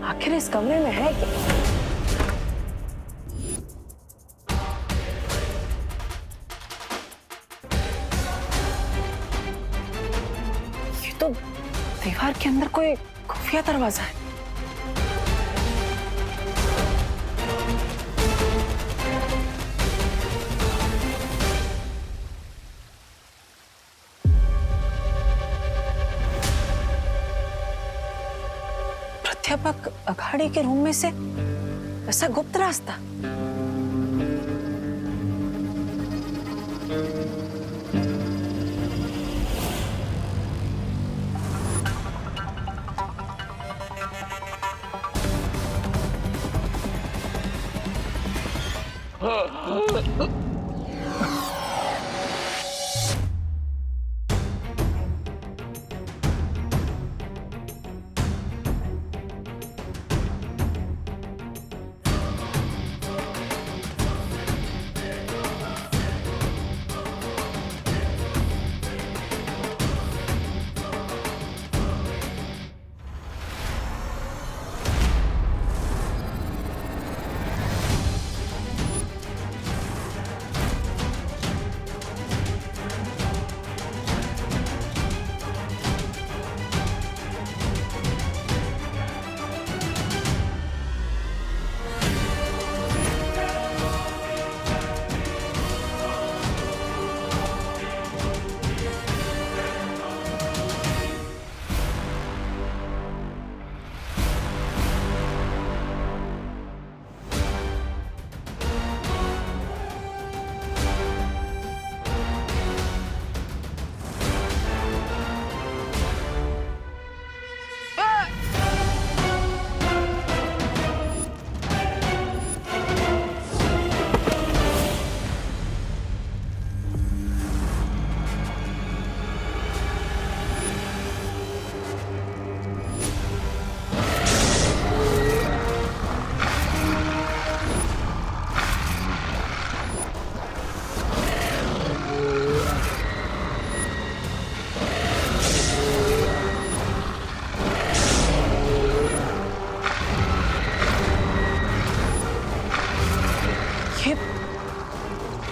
आखिर इस कमरे में है क्या? ये तो दीवार के अंदर कोई खुफिया दरवाजा है। प्राध्यापक अखाड़े के रूम में से ऐसा गुप्त रास्ता?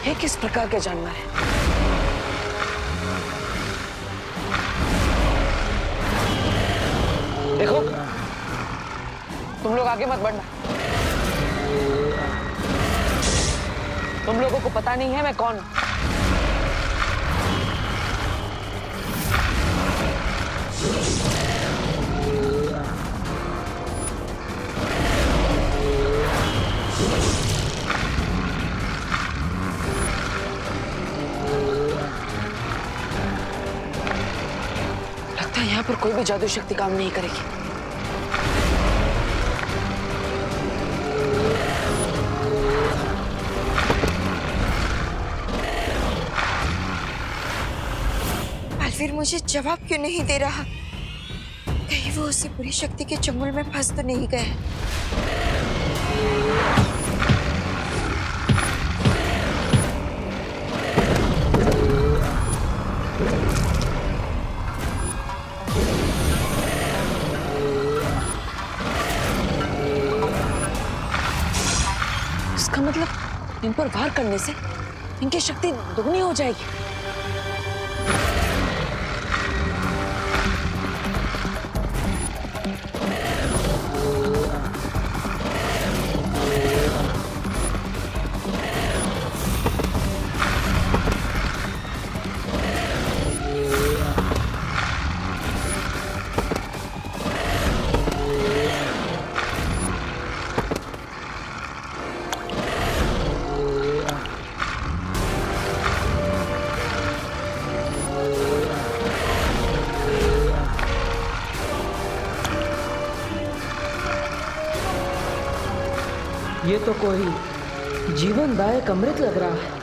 ये किस प्रकार के जानवर है? देखो, तुम लोग आगे मत बढ़ना। तुम लोगों को पता नहीं है मैं कौन हूं। यहाँ पर कोई भी जादू शक्ति काम नहीं करेगी। अलवीर मुझे जवाब क्यों नहीं दे रहा? कहीं वो उसी बुरी शक्ति के चंगुल में फंस तो नहीं गए? इसका मतलब इन पर वार करने से इनकी शक्ति दोगुनी हो जाएगी। ये तो कोई जीवनदायक अमृत लग रहा है।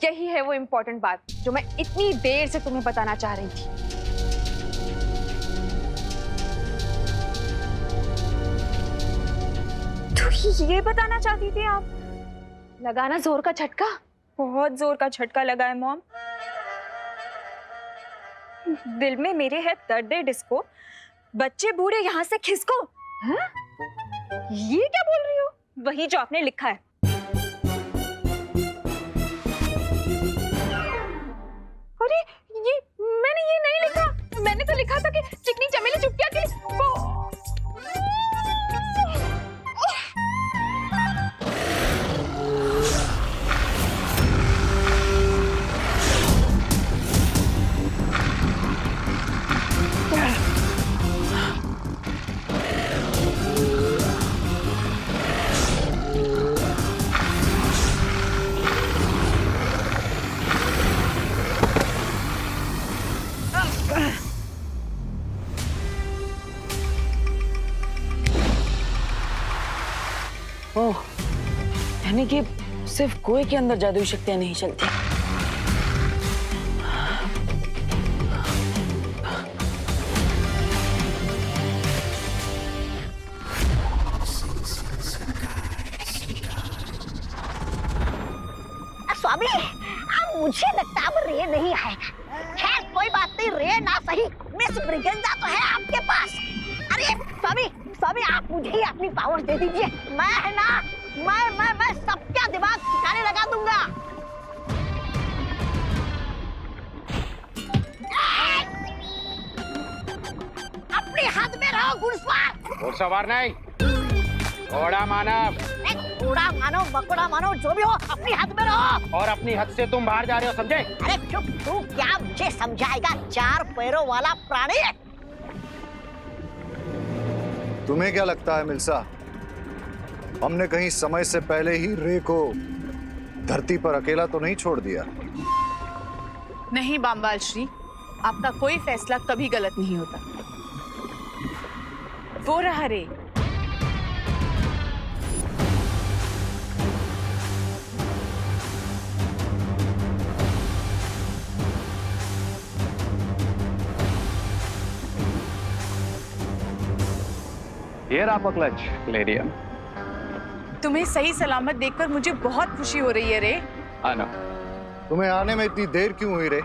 यही है वो इम्पोर्टेंट बात जो मैं इतनी देर से तुम्हें बताना चाह रही थी। तो ये बताना चाहती थी आप? लगाना जोर का झटका? बहुत जोर का झटका लगा है मॉम। दिल में मेरे है दर्द डिस्को, बच्चे बूढ़े यहाँ से खिसको। हाँ? ये क्या बोल रही हो? वही जो आपने लिखा है। अरे ये मैंने ये नहीं लिखा। मैंने तो लिखा था कि चिकनी चमेली चुपकिया के ओह, यानी कि सिर्फ कोई के अंदर जादुई शक्तियां नहीं चलती। स्वामी, अब मुझे लगता अब रे नहीं आएगा। खैर कोई बात नहीं, रे ना सही, मिस ब्रिगेंजा तो है आपके पास। अरे स्वामी, स्वामी आप मुझे ही अपनी पावर दे दीजिए। मैं है ना, मैं सबका दिमाग ठिकाने लगा दूंगा। अपनी हद में रहो घुड़सवार। घुड़सवार नहीं, घोड़ा मानव। घोड़ा मानो बकोड़ा मानो जो भी हो, अपनी हद में रहो। और अपनी हद से तुम बाहर जा रहे हो, समझे? अरे चुप, तू क्या मुझे समझाएगा? 4 पैरों वाला प्राणी है। तुम्हें क्या लगता है मिल्सा, हमने कहीं समय से पहले ही रे को धरती पर अकेला तो नहीं छोड़ दिया? नहीं बामवाल श्री, आपका कोई फैसला कभी गलत नहीं होता। वो रहा रे। ये रहा क्लच, लेडिया। तुम्हें सही सलामत देखकर मुझे बहुत खुशी हो रही है रे। आना। तुम्हें आने में इतनी देर क्यों हुई रे?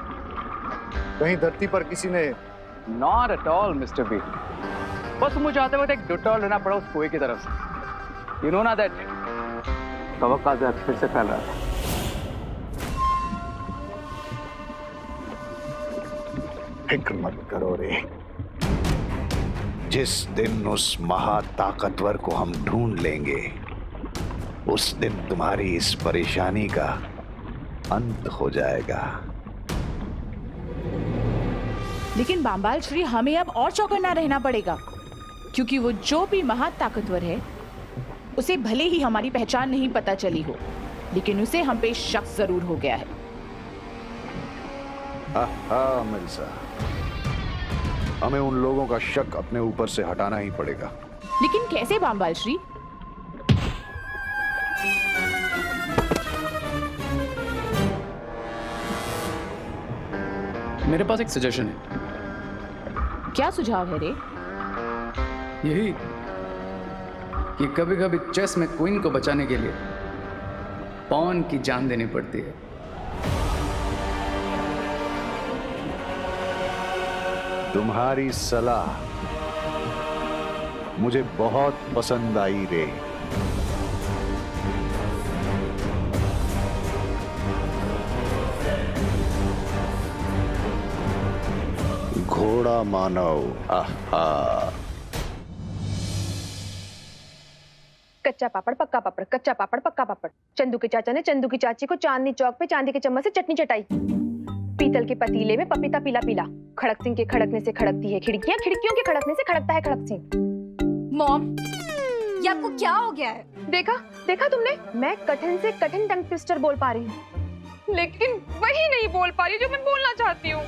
कहीं धरती पर किसी ने? Not at all, Mr. B. बस मुझे आते वक्त एक डिटॉल लेना पड़ा उस कुएं की तरफ से। You know ना that कवक का जहर फिर से फैल रहा था। फिक्र मत करो रे, जिस दिन उस महाताकतवर को हम ढूंढ लेंगे, उस दिन तुम्हारी इस परेशानी का अंत हो जाएगा। लेकिन बामवाल श्री, हमें अब और चौकन्ना रहना पड़ेगा, क्योंकि वो जो भी महाताकतवर है उसे भले ही हमारी पहचान नहीं पता चली हो, लेकिन उसे हम पे शक जरूर हो गया है। हाँ मिर्जा, हमें उन लोगों का शक अपने ऊपर से हटाना ही पड़ेगा। लेकिन कैसे बामवाल श्री? मेरे पास एक सजेशन है। क्या सुझाव है रे? यही कि कभी कभी चेस में क्वीन को बचाने के लिए पॉन की जान देनी पड़ती है। तुम्हारी सलाह मुझे बहुत पसंद आई रे। घोड़ा मानव। आहा। कच्चा पापड़ पक्का पापड़, कच्चा पापड़ पक्का पापड़। चंदू के चाचा ने चंदू की चाची को चांदनी चौक पे चांदी के चम्मच से चटनी चटाई। पीतल के पतीले में पपीता पीला पीला। खड़क सिंह के खड़कने से खड़कती है खिड़कियां, खिड़कियों के खड़कने से खड़कता है खड़क सिंह। मॉम, ये आपको क्या हो गया है? देखा देखा तुमने, मैं कठिन से कठिन टंग ट्विस्टर बोल पा रही हूँ, लेकिन वही नहीं बोल पा रही जो मैं बोलना चाहती हूँ।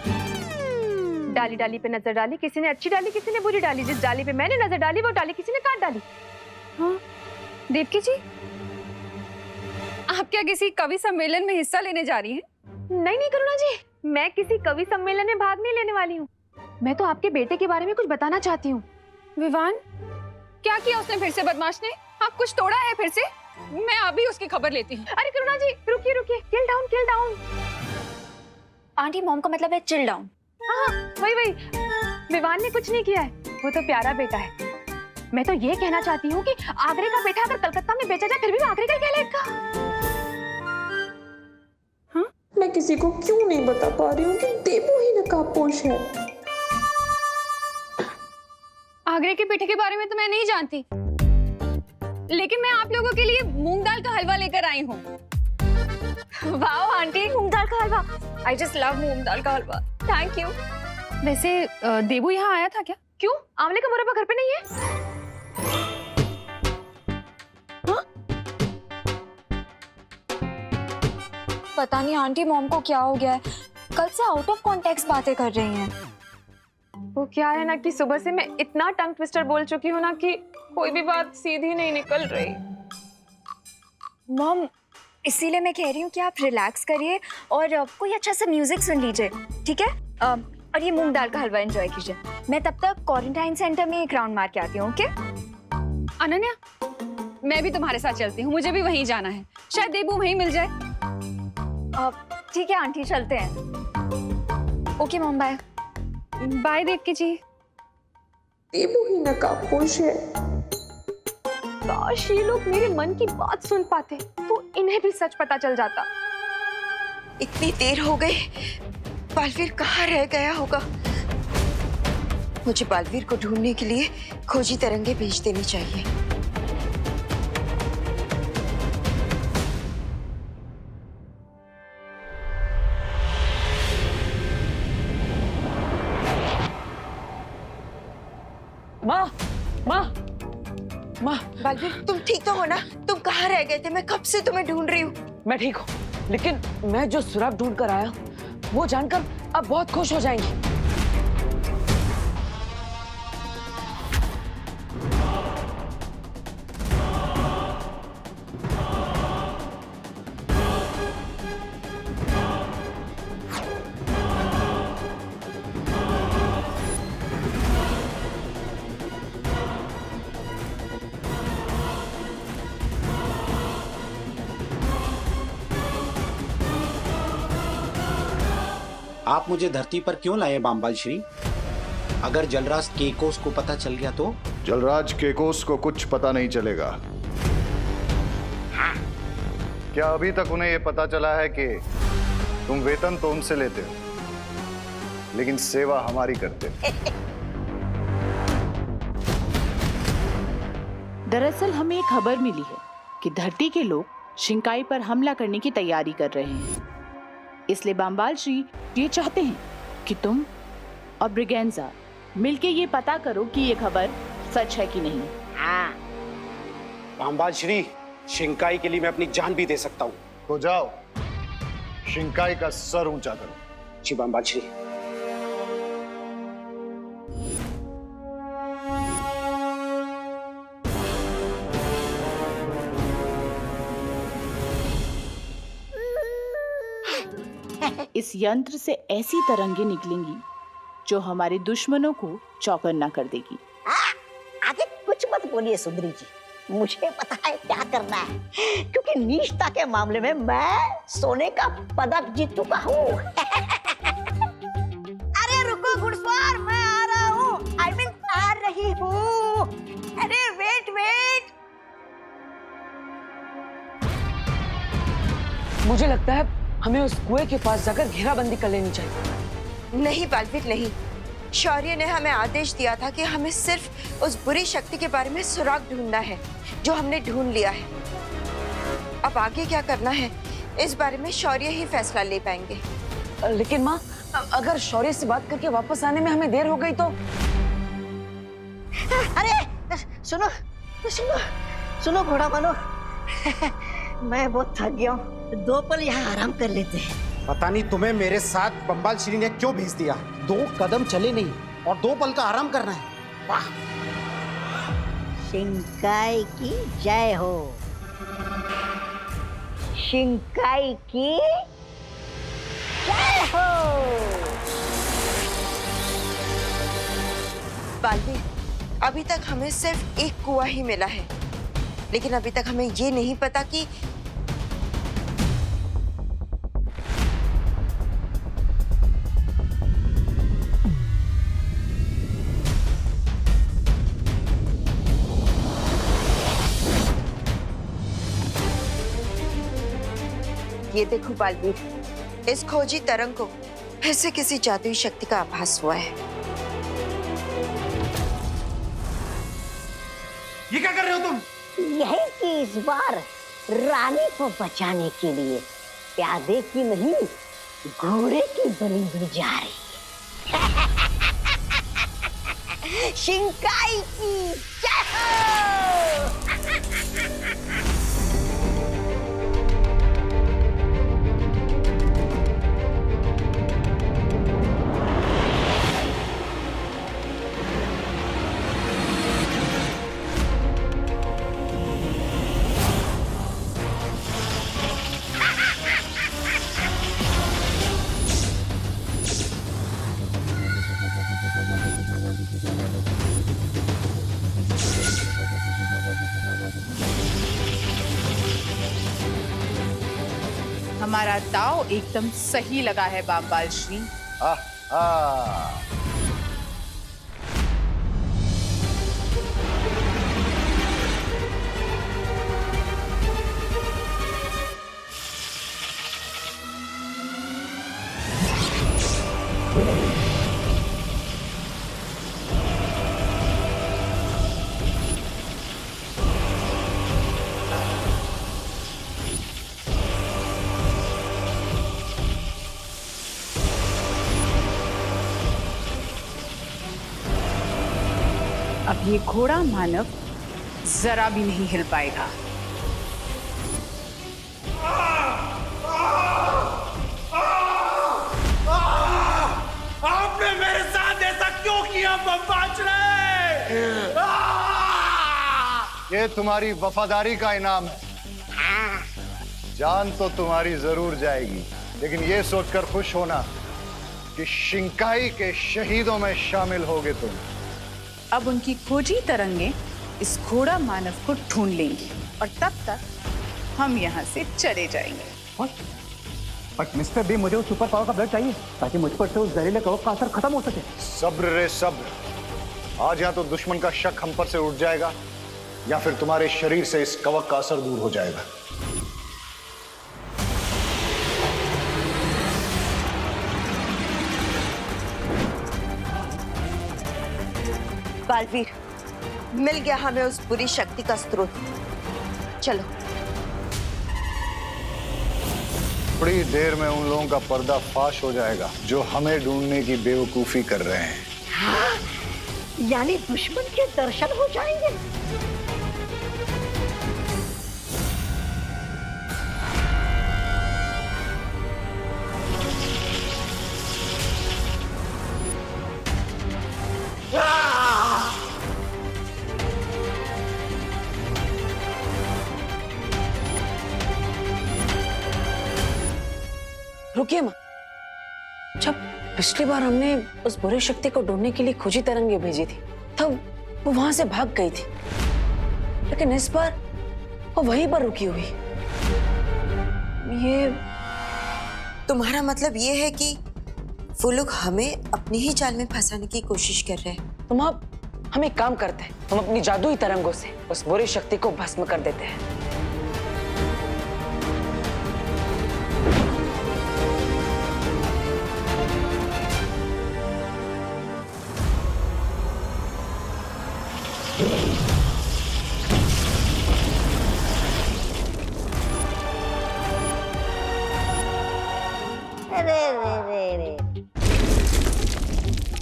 डाली डाली पे नजर डाली, किसी ने अच्छी डाली किसी ने बुरी डाली। जिस डाली पे मैंने नजर डाली वो डाली किसी ने काट डाली। हाँ, देवकी जी, आप क्या किसी कवि सम्मेलन में हिस्सा लेने जा रही हैं? नहीं नहीं करुणा जी, मैं किसी कवि सम्मेलन में भाग नहीं लेने वाली हूँ। मैं तो आपके बेटे के बारे में कुछ बताना चाहती हूँ। विवान, क्या किया उसने फिर से बदमाश ने? हाँ, कुछ तोड़ा है फिर से? मैं अभी उसकी खबर लेती हूँ। अरे करुणा जी रुकिए रुकिए, chill down chill down. Aunty, mom का मतलब है चिल डाउन। हाँ वही वही, विवान ने कुछ नहीं किया है, वो तो प्यारा बेटा है। मैं तो ये कहना चाहती हूँ कि आगरे का बेटा अगर कलकत्ता में बेचा जाए फिर भी वो आगरे का ही कहलाएगा। मैं किसी को क्यों नहीं बता पा रही हूँ कि देवू ही नकाबपोश है। आगरे के पेठे के बारे में तो मैं नहीं जानती, लेकिन मैं आप लोगों के लिए मूंग दाल का हलवा लेकर आई हूँ। वाओ आंटी, मूंग दाल का हलवा! आई जस्ट लव मूंग दाल का हलवा। Thank you. वैसे देबू यहाँ आया था क्या? क्यों, आंवले का मुरब्बा घर पे नहीं है? पता नहीं आंटी, मॉम को क्या हो गया है, कल से आउट ऑफ कॉन्टेक्स्ट बातें कर रही हैं। वो क्या है ना कि सुबह से मैं इतना टंग ट्विस्टर बोल चुकी हूँ ना कि कोई भी बात सीधी नहीं निकल रही। मॉम, इसीलिए मैं कह रही हूँ कि आप रिलैक्स करिए और कोई अच्छा सा म्यूजिक सुन लीजिए, ठीक है? और ये मूंग दाल का हलवा एंजॉय कीजिए। मैं तब तक क्वारंटाइन सेंटर में एक राउंड मार के आती हूँ, ओके? अनन्या, मैं भी तुम्हारे साथ चलती हूँ, मुझे भी वहीं जाना है, शायद देबू वहीं मिल जाए। ठीक है आंटी, चलते हैं। Okay mom, bye. Bye Devki ji. Devu ही नकाबपोश है। काश ये लोग मेरे मन की बात सुन पाते तो इन्हें भी सच पता चल जाता। इतनी देर हो गई, बालवीर कहाँ रह गया होगा? मुझे बालवीर को ढूंढने के लिए खोजी तरंगे भेज देनी चाहिए। माँ, माँ, माँ। बालवीर, तुम ठीक तो हो ना? तुम कहाँ रह गए थे? मैं कब से तुम्हें ढूंढ रही हूँ। मैं ठीक हूँ, लेकिन मैं जो सुराग ढूंढ कर आया वो जानकर आप बहुत खुश हो जाएंगी। आप मुझे धरती पर क्यों लाए बाम्बाल श्री? अगर जलराज केकोस को पता चल गया तो? जलराज केकोस को कुछ पता नहीं चलेगा। क्या अभी तक उन्हें यह पता चला है कि तुम वेतन तो उनसे लेते हो, लेकिन सेवा हमारी करते हो? दरअसल हमें एक खबर मिली है कि धरती के लोग शिंकाई पर हमला करने की तैयारी कर रहे हैं। इसलिए बाम्बाल श्री ये चाहते हैं कि तुम और ब्रिगेंजा मिलके ये पता करो कि ये खबर सच है कि नहीं। हाँ। बाम्बाल श्री, शिंकाई के लिए मैं अपनी जान भी दे सकता हूँ। तो जाओ, शिंकाई का सर ऊंचा करो। जी बाम्बाल श्री। इस यंत्र से ऐसी तरंगे निकलेंगी जो हमारे दुश्मनों को चौकन्ना कर देगी। आगे कुछ मत बोलिए सुंदरी जी, मुझे पता है क्या करना है, क्योंकि निष्ठा के मामले में मैं सोने का पदक जीत चुका हूँ। अरे रुको घुड़सवार, मैं आ रहा हूँ। आई मीन आ रही हूँ। अरे वेट वेट। मुझे लगता है हमें उस कुएं के पास जाकर घेराबंदी कर लेनी चाहिए। नहीं बालवीर, नहीं। शौर्य ने हमें आदेश दिया था कि हमें सिर्फ उस बुरी शक्ति के बारे में सुराग ढूंढना है, जो हमने ढूंढ लिया है। अब आगे क्या करना है इस बारे में शौर्य ही फैसला ले पाएंगे। लेकिन माँ, अगर शौर्य से बात करके वापस आने में हमें देर हो गई तो? अरे सुनो सुनो सुनो घोड़ा वालों, मैं बहुत थक गया हूँ, 2 पल यहाँ आराम कर लेते हैं। पता नहीं तुम्हें मेरे साथ बम्बाल श्री ने क्यों भेज दिया। 2 कदम चले नहीं और 2 पल का आराम करना है। वाह। शिंकाई की जय हो। शिंकाई की जय हो। बालवीर, अभी तक हमें सिर्फ एक कुआं ही मिला है, लेकिन अभी तक हमें ये नहीं पता कि ये देखो बालवीर, इस खोजी तरंग को फिर से किसी जादुई शक्ति का आभास हुआ है। ये क्या कर रहे हो तुम? यही कि इस बार रानी को बचाने के लिए प्यादे की नहीं घोड़े की बलि दी जा रही है। शिंकाई की जय हो। हमारा दाव एकदम सही लगा है बामबाल श्री। अब ये घोड़ा मानव जरा भी नहीं हिल पाएगा। आपने मेरे साथ ऐसा क्यों किया बमबाज रे? ये तुम्हारी वफादारी का इनाम है। जान तो तुम्हारी जरूर जाएगी, लेकिन ये सोचकर खुश होना कि शिंकाई के शहीदों में शामिल होगे तुम। अब उनकी खोजी तरंगे इस घोड़ा मानव को ढूंढ लेंगी और तब तक हम यहाँ से चले जाएंगे। बट मिस्टर बी, मुझे उस सुपर पावर का ब्लड चाहिए ताकि मुझ पर से उस जहरीले कवच का असर खत्म हो सके। सब्र रे सब्र। आज या तो दुश्मन का शक हम पर से उठ जाएगा या फिर तुम्हारे शरीर से इस कवच का असर दूर हो जाएगा। बालवीर, मिल गया हमें उस बुरी शक्ति का स्रोत। चलो। थोड़ी देर में उन लोगों का पर्दा फाश हो जाएगा जो हमें ढूंढने की बेवकूफी कर रहे हैं। हाँ, यानी दुश्मन के दर्शन हो जाएंगे। रुकिए माँ, जब पिछली बार हमने उस बुरी शक्ति को ढूंढने के लिए खोजी तरंगे भेजी थी तब वो वहां से भाग गई थी, लेकिन इस बार वो वहीं पर रुकी हुई। ये तुम्हारा मतलब ये है कि वो लोग हमें अपनी ही जाल में फंसाने की कोशिश कर रहे हैं। तुम अब हम एक काम करते हैं, हम अपनी जादुई तरंगों से उस बुरी शक्ति को भस्म कर देते हैं।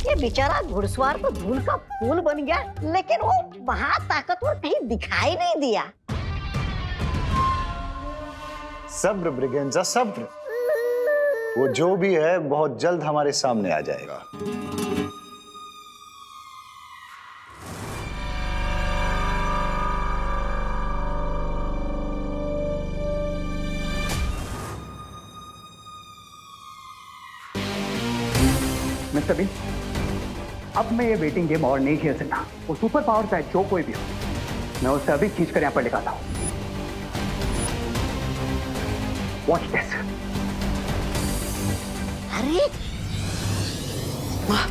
ये बेचारा घुड़सवार तो धूल का फूल बन गया, लेकिन वो महाताकतवर कहीं दिखाई नहीं दिया। सब्र ब्रिगेंजा, सब्र। वो जो भी है बहुत जल्द हमारे सामने आ जाएगा। मिस्टर बीन, अब मैं ये वेटिंग गेम और नहीं खेल सकता। वो सुपर पावर चाहे जो कोई भी हो, मैं उसे अभी खींच कर यहाँ पर लेकर आता हूँ। Watch this. अरे माँ,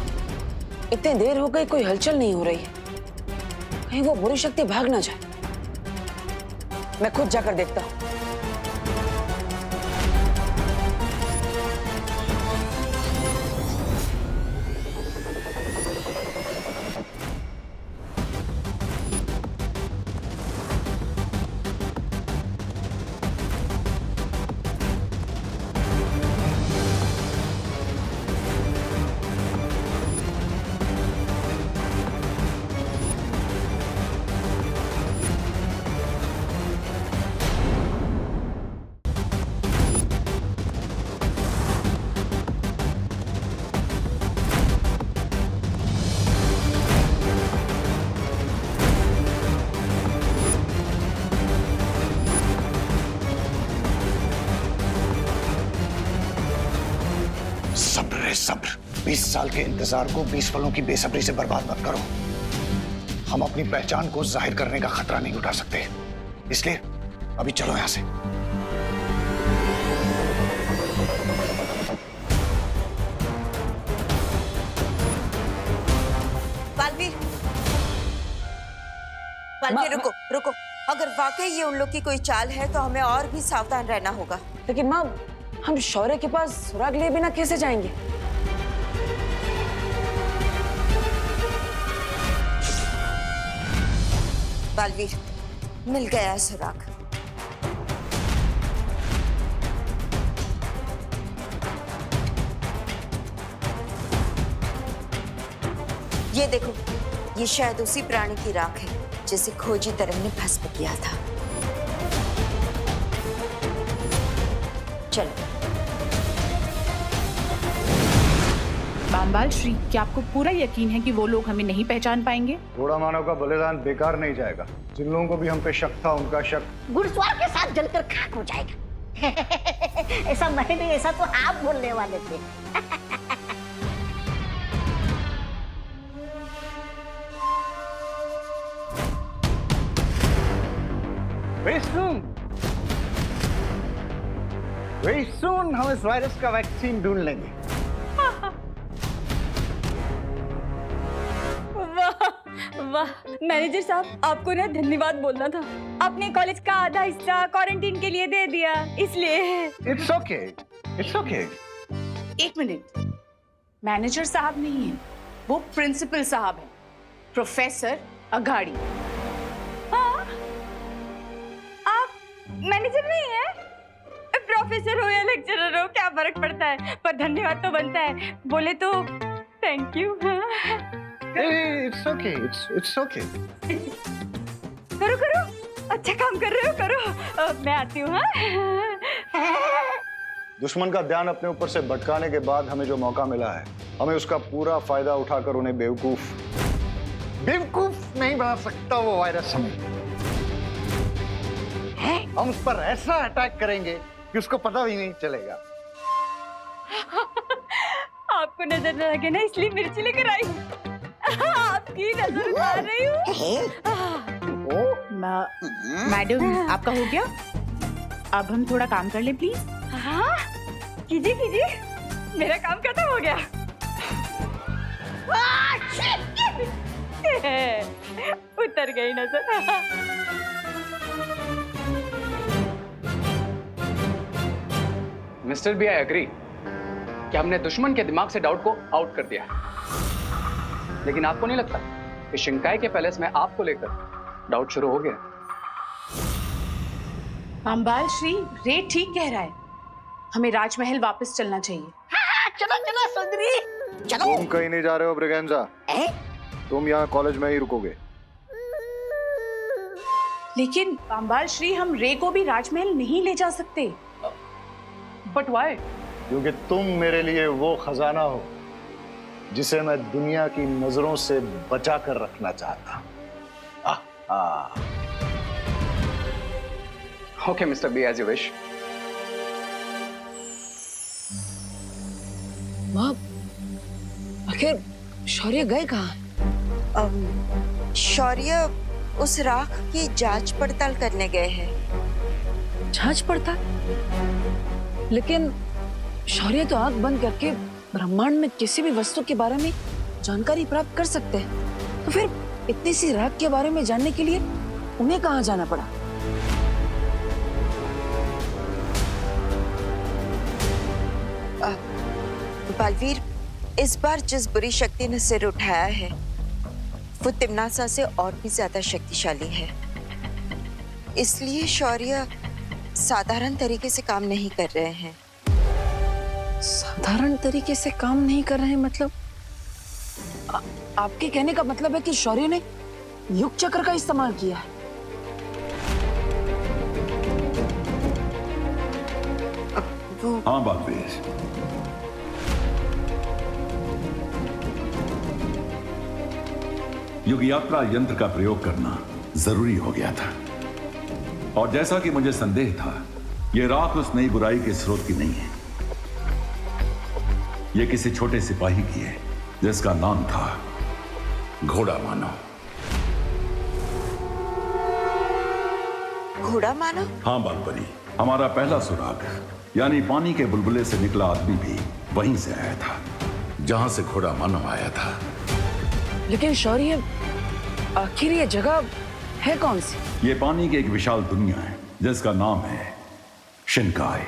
इतनी देर हो गई, कोई हलचल नहीं हो रही है। कहीं वो बुरी शक्ति भाग ना जाए। मैं खुद जाकर देखता हूँ। सब्र है सब्र। 20 साल के इंतजार को 20 पलों की बेसब्री से बर्बाद मत करो। हम अपनी पहचान को जाहिर करने का खतरा नहीं उठा सकते, इसलिए अभी चलो यहां से। बालवीर रुको रुको, अगर वाकई ये उन लोग की कोई चाल है तो हमें और भी सावधान रहना होगा। लेकिन माँ, हम शौर्य के पास सुराग लिए बिना कैसे जाएंगे? बालवीर, मिल गया है सुराग। ये देखो, ये शायद उसी प्राणी की राख है जिसे खोजी तरंग ने भस्म किया था। चलो। बामबाल श्री, क्या आपको पूरा यकीन है कि वो लोग हमें नहीं पहचान पाएंगे? थोड़ा मानव का बलिदान बेकार नहीं जाएगा। जिन लोगों को भी हम पे शक था, उनका शक घुड़सवार के साथ जलकर खाक हो जाएगा। ऐसा मैं नहीं, ऐसा तो आप बोलने वाले थे। Very soon हम इस वायरस का वैक्सीन ढूंढ लेंगे। वाह मैनेजर साहब, आपको ना धन्यवाद बोलना था। आपने कॉलेज का आधा हिस्सा क्वारंटीन के लिए दे दिया, इसलिए। It's okay, it's okay। एक मिनट, मैनेजर साहब नहीं है, वो प्रिंसिपल साहब है, प्रोफेसर अघाड़ी। हाँ, आप मैनेजर नहीं है? प्रोफेसर हो या लेक्चरर हो, क्या फर्क पड़ता है? पर धन्यवाद तो बनता है। बोले तो thank you. It's okay, it's okay। करो करो, अच्छा काम कर रहे हो, करो। मैं आती हूँ। दुश्मन का ध्यान अपने ऊपर से भटकाने के बाद हमें जो मौका मिला है, हमें उसका पूरा फायदा उठाकर उन्हें बेवकूफ नहीं बना सकता वो वायरस। हम उस पर ऐसा अटैक करेंगे कि उसको पता भी नहीं चलेगा। आपको नजर न लगे ना, इसलिए मिर्ची लेकर आई। आपकी नजर उतार रही हूँ। मैडम, आपका हो गया? अब हम थोड़ा काम कर ले प्लीज। हाँ, कीजिए कीजिए, मेरा काम खत्म हो गया। उतर गई नजर। मिस्टर बी, आई एग्री कि हमने दुश्मन के दिमाग से डाउट को आउट कर दिया है, लेकिन आपको नहीं लगता कि शिंकाई के पैलेस में आपको लेकर डाउट शुरू हो गया? बामबाल श्री, रे ठीक कह रहा है, हमें राजमहल वापस चलना चाहिए। हाँ, चलो चलो सुंदरी, चलो। तुम कहीं नहीं जा रहे हो ब्रिगेंजा, तुम यहाँ कॉलेज में ही रुकोगे। लेकिन बामबाल श्री, हम रे को भी राजमहल नहीं ले जा सकते। But why? क्योंकि तुम मेरे लिए वो खजाना हो जिसे मैं दुनिया की नजरों से बचा कर रखना चाहता हूं। Okay Mister B, as you wish. माँ, आखिर शौर्य गए कहाँ? शौर्य उस राख की जांच पड़ताल करने गए हैं। जांच पड़ताल? लेकिन शौर्य तो आंख बंद करके ब्रह्मांड में किसी भी वस्तु के बारे में जानकारी प्राप्त कर सकते हैं, तो फिर इतनी सी राख के बारे में जानने के लिए उन्हें कहाँ जाना पड़ा? बलवीर, इस बार जिस बुरी शक्ति ने सिर उठाया है वो तिम्नासा से और भी ज्यादा शक्तिशाली है। इसलिए शौर्य साधारण तरीके से काम नहीं कर रहे हैं। साधारण तरीके से काम नहीं कर रहे हैं मतलब? आपके कहने का मतलब है कि शौर्य ने युग चक्र का इस्तेमाल किया है? हाँ बलवीर, युग यात्रा यंत्र का प्रयोग करना जरूरी हो गया था। और जैसा कि मुझे संदेह था, यह राख उस नई बुराई के स्रोत की नहीं है। यह किसी छोटे सिपाही की है जिसका नाम था घोड़ा मानव। घोड़ा मानव? हाँ बालपरी, हमारा पहला सुराग यानी पानी के बुलबुले से निकला आदमी भी वहीं से आया था जहां से घोड़ा मानव आया था। लेकिन शौर्य, आखिर ये जगह है कौन सी? ये पानी की एक विशाल दुनिया है जिसका नाम है शिनकाय।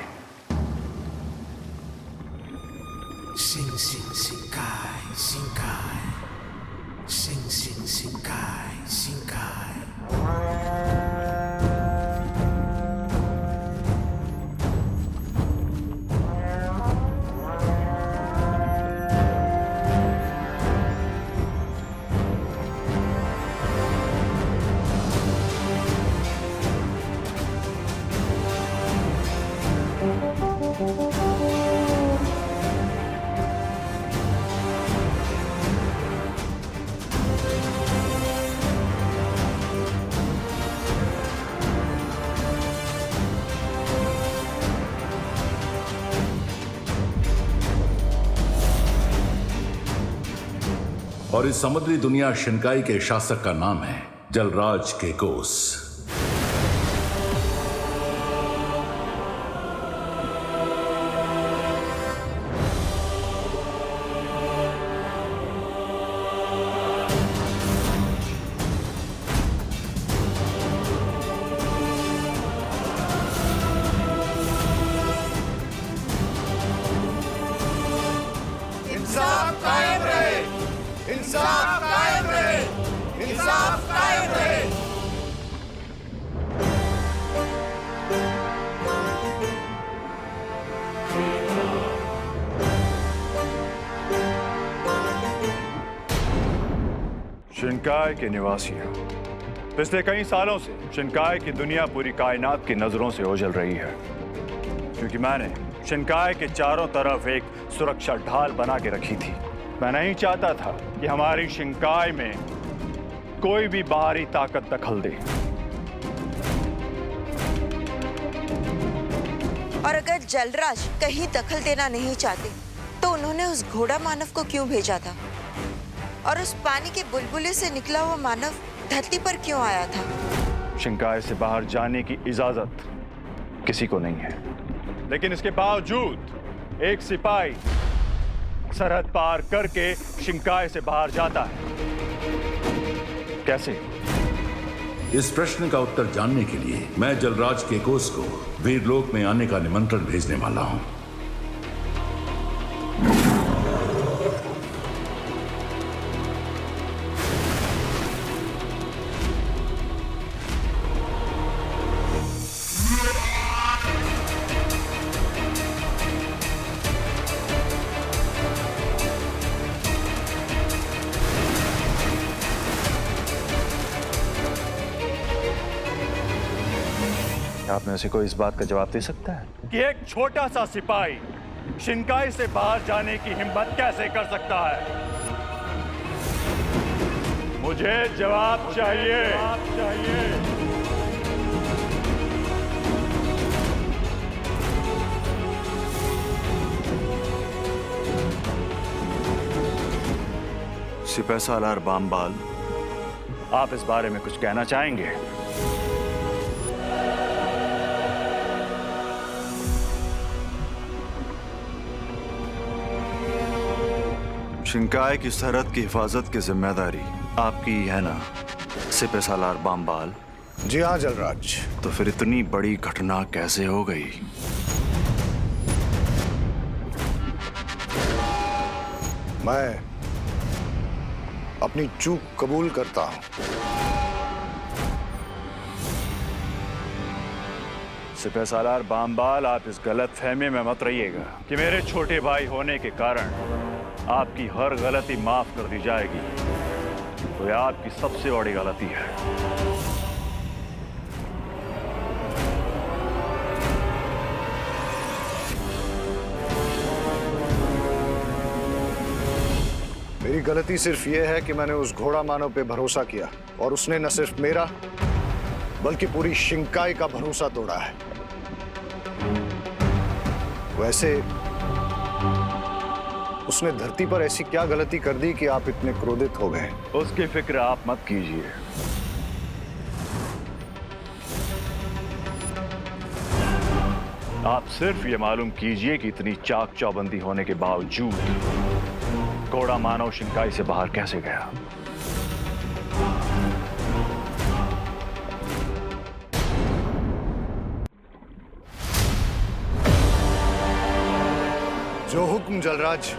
Sing sing sing kai sing kai sing sing sing kai sing kai और इस समुद्री दुनिया शिनकाई के शासक का नाम है जलराज केकोस। इंसाफ कायम रहे, इंसाफ कायम रहे, इंसाफ कायम रहे। शिनकाय के निवासियों, पिछले कई सालों से शिनकाय की दुनिया पूरी कायनात की नजरों से ओझल रही है, क्योंकि मैंने शिनकाय के चारों तरफ एक सुरक्षा ढाल बना के रखी थी। मैं नहीं चाहता था कि हमारी शिनकाय में कोई भी बाहरी ताकत दखल दे। और अगर जलराज कहीं दखल देना नहीं चाहते तो उन्होंने उस घोड़ा मानव को क्यों भेजा था? और उस पानी के बुलबुले से निकला हुआ मानव धरती पर क्यों आया था? शिनकाय से बाहर जाने की इजाजत किसी को नहीं है, लेकिन इसके बावजूद एक सिपाही सरहद पार करके शिनकाय से बाहर जाता है। कैसे? इस प्रश्न का उत्तर जानने के लिए मैं जलराज केकोस को वीरलोक में आने का निमंत्रण भेजने वाला हूं। आप में से कोई इस बात का जवाब दे सकता है कि एक छोटा सा सिपाही शिनकाय से बाहर जाने की हिम्मत कैसे कर सकता है? मुझे जवाब चाहिए। सिपह सालार बामबाल, आप इस बारे में कुछ कहना चाहेंगे? शिंकाय की सरहद की हिफाजत की जिम्मेदारी आपकी है ना सिपह सालार बामबाल? जी हाँ जलराज। तो फिर इतनी बड़ी घटना कैसे हो गई? मैं अपनी चूक कबूल करता हूं। सिपह सालार बामबाल, आप इस गलत फहमी में मत रहिएगा कि मेरे छोटे भाई होने के कारण आपकी हर गलती माफ कर दी जाएगी। तो यह आपकी सबसे बड़ी गलती है। मेरी गलती सिर्फ यह है कि मैंने उस घोड़ा मानव पे भरोसा किया और उसने न सिर्फ मेरा बल्कि पूरी शिंकाई का भरोसा तोड़ा है। वैसे उसने धरती पर ऐसी क्या गलती कर दी कि आप इतने क्रोधित हो गए? उसकी फिक्र आप मत कीजिए। आप सिर्फ ये मालूम कीजिए कि इतनी चाक चौबंदी होने के बावजूद घोड़ा मानव शिंकाई से बाहर कैसे गया। जो हुक्म जलराज।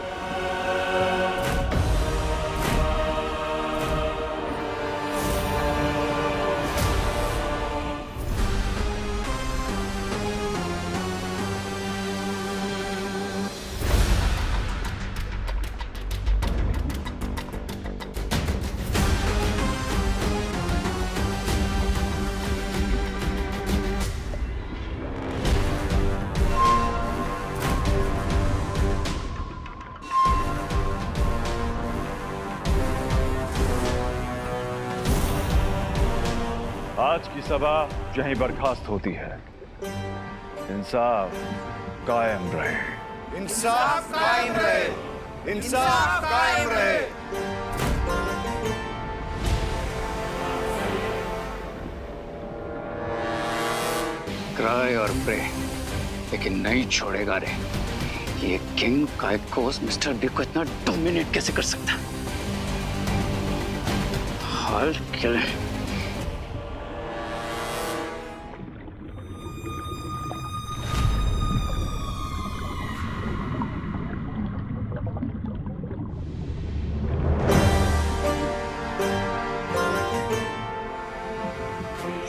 आज की सभा यहीं बर्खास्त होती है। इंसाफ कायम रहे। इंसाफ कायम रहे। इंसाफ कायम रहे। क्राई और प्रे, लेकिन नहीं छोड़ेगा रे। ये किंग काइकोस मिस्टर बिग को इतना डोमिनेट कैसे कर सकता? हाल किल।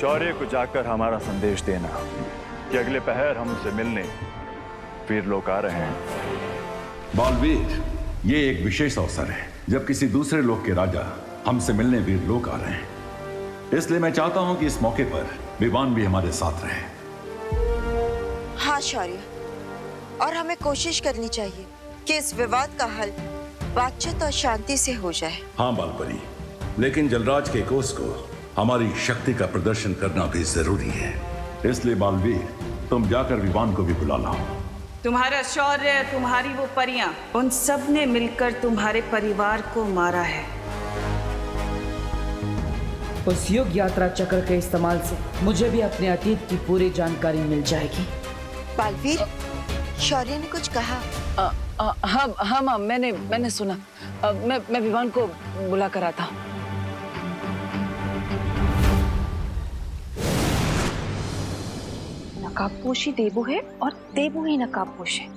शौर्य को जाकर हमारा संदेश देना कि अगले पहर हम उनसे मिलने वीर लोग आ रहे हैं। बालवीर, ये एक विशेष अवसर है जब किसी दूसरे लोक के राजा हमसे मिलने वीर लोग आ रहे हैं। इसलिए मैं चाहता हूं कि इस मौके पर विवान भी हमारे साथ रहे। हाँ शौर्य, और हमें कोशिश करनी चाहिए कि इस विवाद का हल बातचीत और शांति से हो जाए। हाँ बालपरी, लेकिन जलराज के कोस को हमारी शक्ति का प्रदर्शन करना भी जरूरी है। इसलिए बालवीर, तुम जाकर विवान को भी बुला लाओ। तुम्हारा शौर्य, तुम्हारी वो परियां, उन सब ने मिलकर तुम्हारे परिवार को मारा है। उस युग यात्रा चक्र के इस्तेमाल से मुझे भी अपने अतीत की पूरी जानकारी मिल जाएगी। बालवीर, शौर्य ने कुछ कहा? हाँ माँ, मैंने सुना। मैं विवान को बुला कर आता हूँ। नकाबपोशी देबू है और देबू ही नकाबपोश है,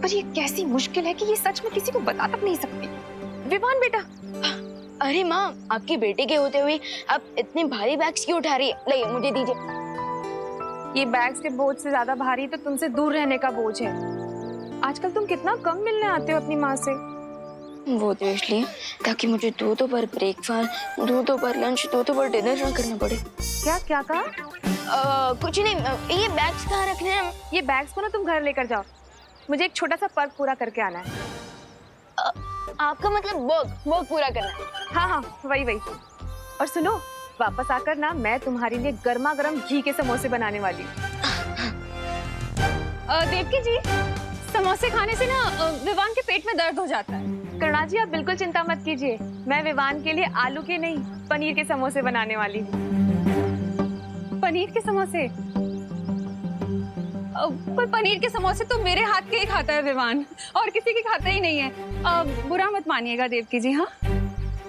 पर ये कैसी मुश्किल है कि ये सच में किसी को बता तक नहीं सकती। विवान बेटा। अरे माँ, आपकी बेटे के होते हुए आप इतने भारी बैग्स क्यों उठा रही है? लाइए मुझे दीजिए। ये बैग्स के बोझ से ज्यादा भारी तो तुमसे दूर रहने का बोझ है। आजकल तुम कितना कम मिलने आते हो अपनी माँ से। वो तो इसलिए ताकि मुझे दो बार ब्रेकफास्ट, दो बार लंच, दो बार डिनर ना करना पड़े। क्या कहा? कुछ नहीं। ये बैग्स कहाँ रखने हैं? ये बैग्स को ना तुम घर लेकर जाओ, मुझे एक छोटा सा पर्क पूरा करके आना है। आपका मतलब वर्क पूरा करना है? हाँ, वही। और सुनो, वापस आकर ना मैं तुम्हारे लिए गर्मा गर्म घी के समोसे बनाने वाली हूँ। देवकी जी, समोसे खाने से ना विवान के पेट में दर्द हो जाता है। करना माँ जी आप बिल्कुल चिंता मत कीजिए, मैं विवान के लिए आलू के नहीं पनीर के समोसे बनाने वाली हूँ। पनीर के समोसे? पर पनीर के समोसे तो मेरे हाथ के ही खाता है विवान, और किसी के खाता ही नहीं है। बुरा मत मानिएगा देवकी जी। हाँ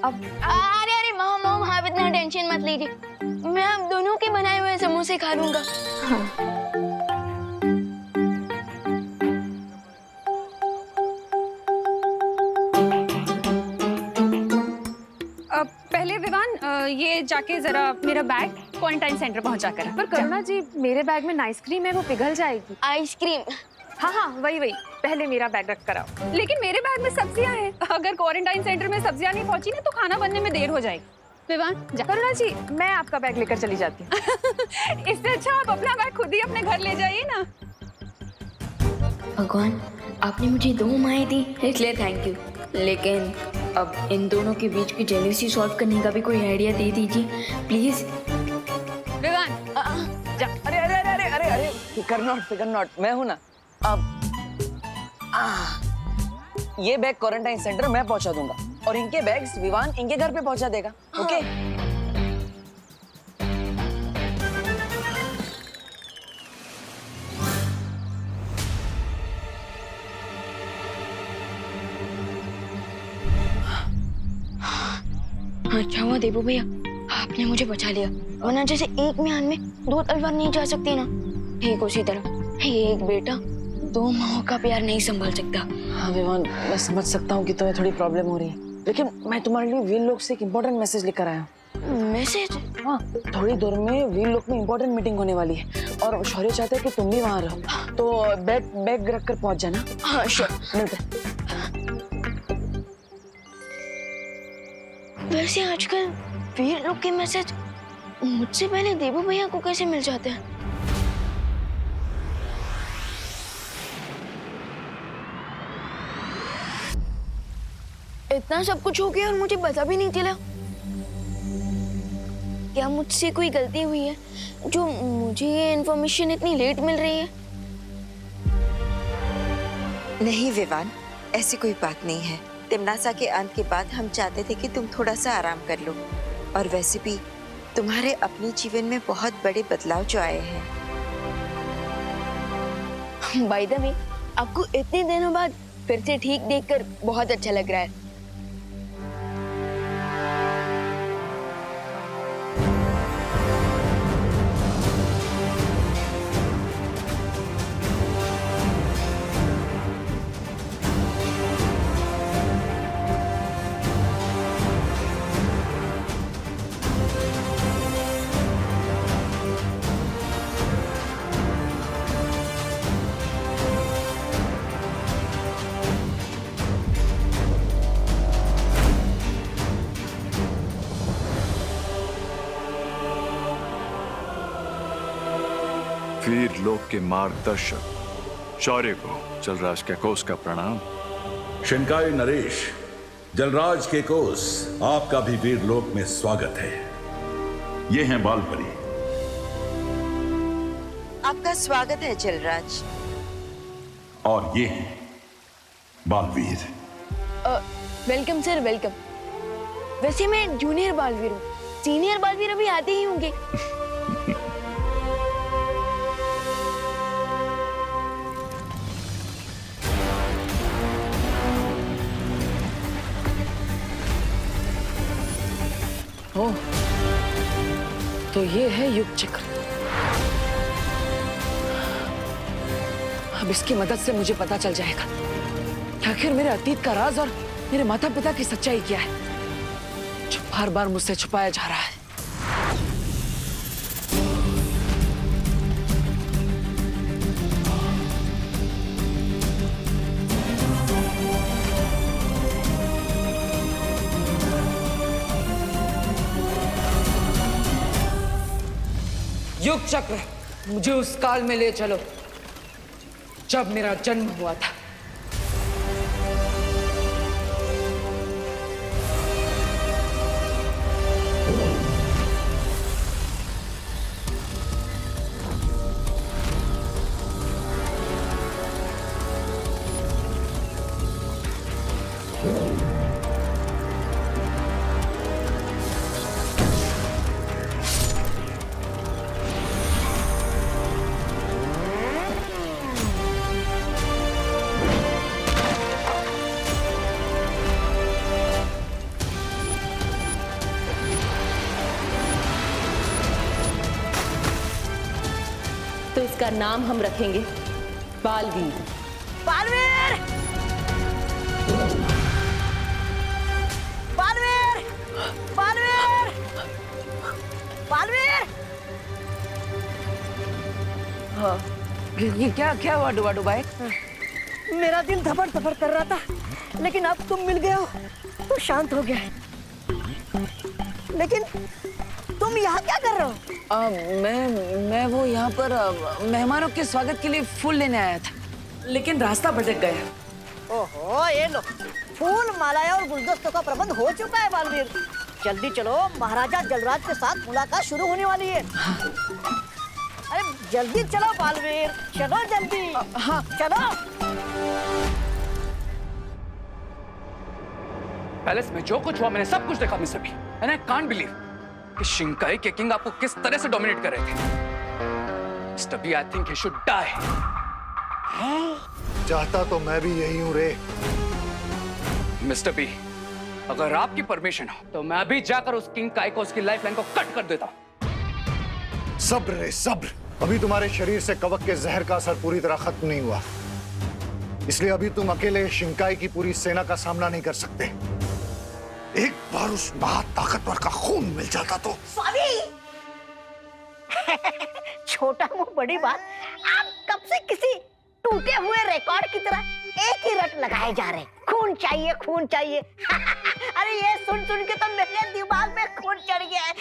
अब अरे मॉम आप इतना टेंशन मत लीजिए, मैं आप दोनों के बनाए हुए समोसे खा लूंगा। हाँ। पहले विवान ये जाके जरा मेरा बैग क्वारंटाइन सेंटर पहुंचा कर। पर करुणा जी मेरे बैग में आइसक्रीम है, वो पिघल जाएगी। आइसक्रीम? हाँ वही पहले मेरा बैग रख कर आओ। लेकिन मेरे बैग में सब्जियां हैं, अगर क्वारंटाइन सेंटर में सब्जियां नहीं पहुंची ना तो खाना बनने में देर हो जाएगी। विवान जा। करुणा जी मैं आपका बैग लेकर चली जाती हूँ। इससे अच्छा आप अपना बैग खुद ही अपने घर ले जाइए ना। भगवान आपने मुझे 2 माएँ दी इसलिए थैंक यू, लेकिन अब इन दोनों के बीच की जेलसी सॉल्व करने का भी कोई आइडिया दे दीजिए प्लीज। विवान जा। अरे अरे अरे अरे अरे अरे फिकर नॉट, मैं हूं ना। अब ये बैग क्वारंटाइन सेंटर मैं पहुंचा दूंगा और इनके बैग्स विवान इनके घर पे पहुंचा देगा। ओके? अच्छा हुआ देबू भैया आपने मुझे बचा लिया, वरना जैसे एक म्यान में 2 तलवार नहीं जा सकती ना, ठीक उसी तरह एक बेटा 2 माओं का प्यार नहीं संभाल सकता। हाँ विवान मैं समझ सकता हूँ कि तुम्हें थोड़ी प्रॉब्लम हो रही है, लेकिन मैं तुम्हारे लिए वीर लोक से एक इम्पोर्टेंट मैसेज लेकर आया हूँ। मैसेज? हाँ थोड़ी देर में वीर लोक में इम्पोर्टेंट मीटिंग होने वाली है और शौर्य चाहते हैं कि तुम भी वहाँ रहो, तो बैग रख कर पहुँच जाना। हाँ श्योर, मिलते। वैसे आजकल वीर लोग के मैसेज मुझसे पहले देबू भैया को कैसे मिल जाते हैं? इतना सब कुछ हो गया और मुझे पता भी नहीं चला। क्या मुझसे कोई गलती हुई है जो मुझे ये इन्फॉर्मेशन इतनी लेट मिल रही है? नहीं विवान, ऐसी कोई बात नहीं है। तिमनासा के अंत के बाद हम चाहते थे कि तुम थोड़ा सा आराम कर लो, और वैसे भी तुम्हारे अपने जीवन में बहुत बड़े बदलाव जो आए हैं। बाय द वे, आपको इतने दिनों बाद फिर से ठीक देखकर बहुत अच्छा लग रहा है। वीर लोक के मार्गदर्शक शौर्य को जलराज केकोस का प्रणाम। शिनकाई नरेश, जलराज केकोस, आपका भी वीर लोक में स्वागत है। ये हैं बालपरी। आपका स्वागत है जलराज। और ये हैं बालवीर। Welcome sir, welcome. वैसे मैं जूनियर बालवीर हूँ, सीनियर बालवीर अभी आते ही होंगे। ओह, तो ये है युग चक्र। अब इसकी मदद से मुझे पता चल जाएगा कि आखिर मेरे अतीत का राज और मेरे माता पिता की सच्चाई क्या है, जो बार बार मुझसे छुपाया जा रहा है। युग चक्र, मुझे उस काल में ले चलो जब मेरा जन्म हुआ था। इसका नाम हम रखेंगे बालवीर। बालवीर! बालवीर! बालवीर! बालवीर! हाँ, ये क्या हुआ डुबा भाई? मेरा दिल धपड़ धपड़ कर रहा था, लेकिन अब तुम मिल गए हो तो शांत हो गया। लेकिन तुम यहाँ क्या कर रहे हो? मैं वो यहाँ पर मेहमानों के स्वागत के लिए फूल लेने आया था, लेकिन रास्ता भटक गया। ओहो, ये लो, फूल मालाएं और गुलदस्तों का प्रबंध हो चुका है बालवीर। जल्दी चलो, महाराजा जलराज के साथ मुलाकात शुरू होने वाली है। अरे जल्दी चलो बालवीर, चलो जल्दी। हाँ चलो। पैलेस में जो कुछ हुआ मैंने सब कुछ देखा Mister B, and I can't believe कि शिंकाई के किंग आपको किस तरह से डोमिनेट कर रहे थे। Mister B, I think he should die. चाहता तो मैं भी यही हूं रे। मिस्टर बी, अगर आपकी परमिशन हो तो मैं अभी जाकर उस किंग काई को उसकी लाइफलाइन को कट कर देता हूं। सब्र रे सब्र। अभी तुम्हारे शरीर से कवक के जहर का असर पूरी तरह खत्म नहीं हुआ, इसलिए अभी तुम अकेले शिंकाई की पूरी सेना का सामना नहीं कर सकते। एक बार उस महाताकतवर का खून मिल जाता तो। स्वामी! छोटा मुंह बड़ी बात। आप कब से किसी टूटे हुए रिकॉर्ड की तरह एक ही रट लगाए जा रहे। खून चाहिए, खून चाहिए। अरे ये सुन सुन के तो मेरे दिमाग में खून चढ़ गया है।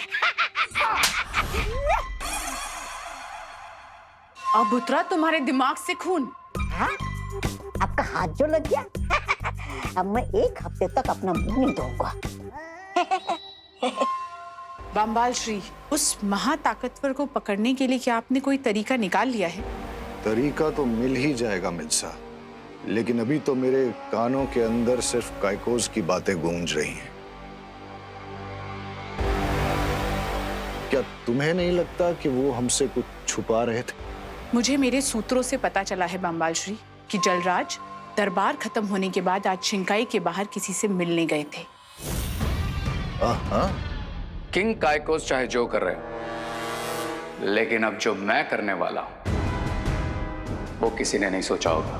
अब उतरा तुम्हारे दिमाग से खून? हाँ? आपका हाथ जो लग गया। अब मैं एक हफ्ते तक अपना मुंह नहीं धोऊंगा। बम्बाल श्री, उस महाताकतवर को पकड़ने के लिए क्या आपने कोई तरीका निकाल लिया है? तरीका तो मिल ही जाएगा मिल्सा, लेकिन अभी तो मेरे कानों के अंदर सिर्फ काइकोस की बातें गूंज रही हैं। क्या तुम्हें नहीं लगता कि वो हमसे कुछ छुपा रहे थे? मुझे मेरे सूत्रों से पता चला है बम्बाल श्री कि जलराज दरबार खत्म होने के बाद आज शिंकाई के बाहर किसी से मिलने गए थे। किंग काइकोस चाहे जो कर रहे हो, लेकिन अब जो मैं करने वाला हूं वो किसी ने नहीं सोचा होगा।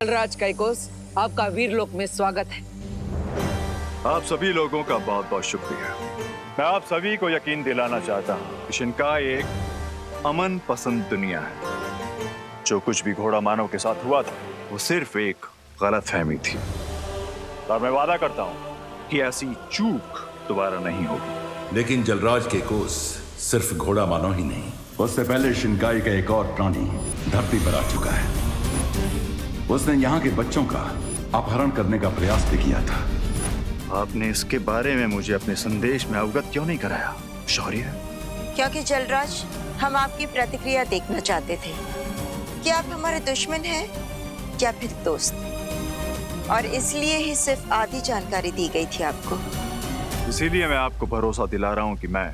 जलराज काइकोस, आपका वीरलोक में स्वागत है। आप सभी लोगों का बहुत बहुत शुक्रिया। मैं आप सभी को यकीन दिलाना चाहता हूं कि शिंकाई एक अमन पसंद दुनिया है। जो कुछ भी घोड़ा मानव के साथ हुआ था वो सिर्फ एक गलतफहमी थी, और मैं वादा करता हूं कि ऐसी चूक दोबारा नहीं होगी। लेकिन जलराज केकोस सिर्फ घोड़ा मानो ही नहीं, उससे पहले शिंकाई का एक और प्राणी धरती पर आ चुका है। उसने यहाँ के बच्चों का अपहरण करने का प्रयास भी किया था। आपने इसके बारे में मुझे अपने संदेश में अवगत क्यों नहीं कराया शौर्य? क्योंकि जलराज, हम आपकी प्रतिक्रिया देखना चाहते थे कि आप हमारे दुश्मन हैं या फिर दोस्त, और इसलिए ही सिर्फ आधी जानकारी दी गई थी आपको। इसीलिए मैं आपको भरोसा दिला रहा हूं कि मैं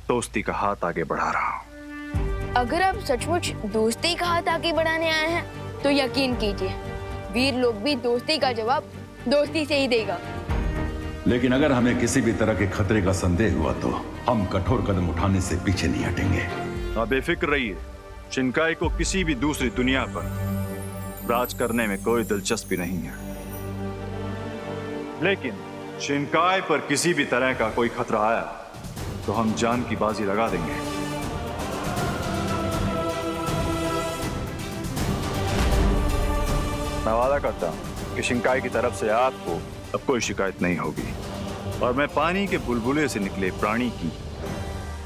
दोस्ती का हाथ आगे बढ़ा रहा हूं। अगर आप सचमुच दोस्ती का हाथ आगे बढ़ाने आए हैं तो यकीन कीजिए, वीर लोग भी दोस्ती का जवाब दोस्ती से ही देगा। लेकिन अगर हमें किसी भी तरह के खतरे का संदेह हुआ तो हम कठोर कदम उठाने से पीछे नहीं हटेंगे। आप बेफिक्र रहिए, शिंकाई को किसी भी दूसरी दुनिया पर राज करने में कोई दिलचस्पी नहीं है। लेकिन शिंकाई पर किसी भी तरह का कोई खतरा आया तो हम जान की बाजी लगा देंगे। मैं वादा करता हूं कि शिंकाई की तरफ से आपको अब कोई शिकायत नहीं होगी, और मैं पानी के बुलबुले से निकले प्राणी की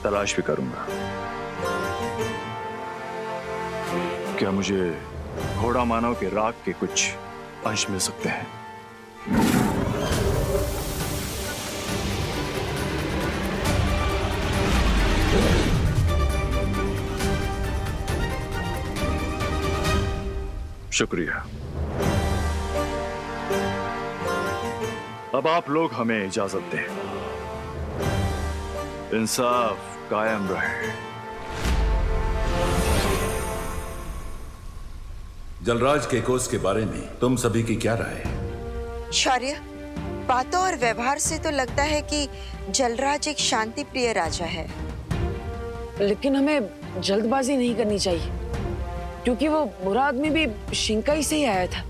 तलाश भी करूंगा। क्या मुझे घोड़ा मानव के राग के कुछ अंश मिल सकते हैं? शुक्रिया। अब आप लोग हमें इजाजत दें। इंसाफ कायम रहे। जलराज केकोस के बारे में तुम सभी की क्या राय है? शौर्य, बातों और व्यवहार से तो लगता है कि जलराज एक शांति प्रिय राजा है। लेकिन हमें जल्दबाजी नहीं करनी चाहिए, क्योंकि वो बुरा आदमी भी शिंकाई से ही आया था।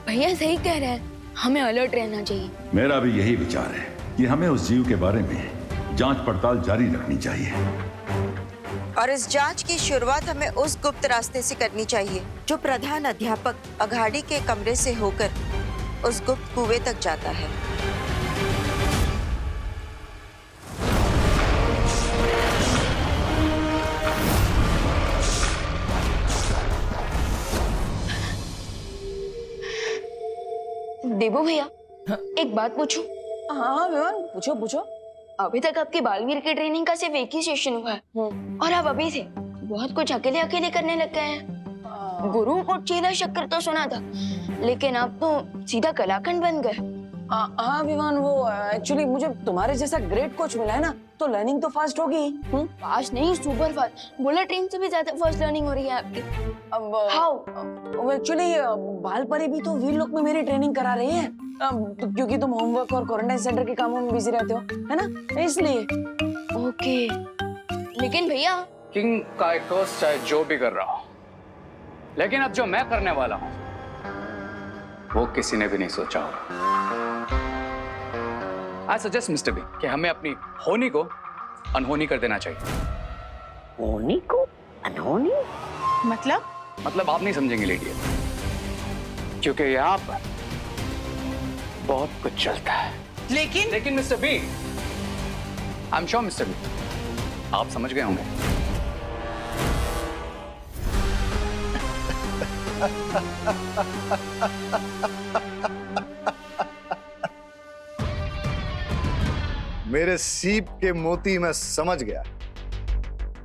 भैया सही कह रहे हैं, हमें अलर्ट रहना चाहिए। मेरा भी यही विचार है कि हमें उस जीव के बारे में जांच पड़ताल जारी रखनी चाहिए। और इस जांच की शुरुआत हमें उस गुप्त रास्ते से करनी चाहिए जो प्रधान अध्यापक अघाड़ी के कमरे से होकर उस गुप्त कुएं तक जाता है। देबू भैया, एक बात पूछूं? हाँ विवान, पूछो पूछो। अभी तक आपकी बालवीर की ट्रेनिंग का सिर्फ एक ही सेशन हुआ है और आप अभी से बहुत कुछ अकेले अकेले करने लग गए हैं। गुरु को चीला शक्कर तो सुना था, लेकिन आप तो सीधा कलाखंड बन गए। हाँ विवान, वो एक्चुअली मुझे तुम्हारे जैसा ग्रेट कोच मिला है ना, तो लर्निंग तो फास्ट होगी। फास्ट नहीं, सुपर फास्ट। बुलेट ट्रेन से भी ज्यादा फास्ट लर्निंग हो रही है आपकी। अब हाउ? एक्चुअली बालपरी भी तो वीर लोक में मेरी ट्रेनिंग करा रही है, क्योंकि तुम होमवर्क और क्वारंटाइन सेंटर के कामों में बिजी रहते हो, है ना, इसलिए। ओके, लेकिन भैया किंग का एक टोस्ट चाहे जो भी कर रहा हो, लेकिन अब जो मैं करने वाला हूं वो किसी ने भी नहीं सोचा होगा। आई सजेस्ट मिस्टर बी कि हमें अपनी होनी को अनहोनी कर देना चाहिए। होनी को अनहोनी? मतलब आप नहीं समझेंगे लेडी, क्योंकि यहाँ पर बहुत कुछ चलता है। लेकिन Mister B, I am sure Mister B, आप समझ गए होंगे। मेरे सीप के मोती मैं समझ गया।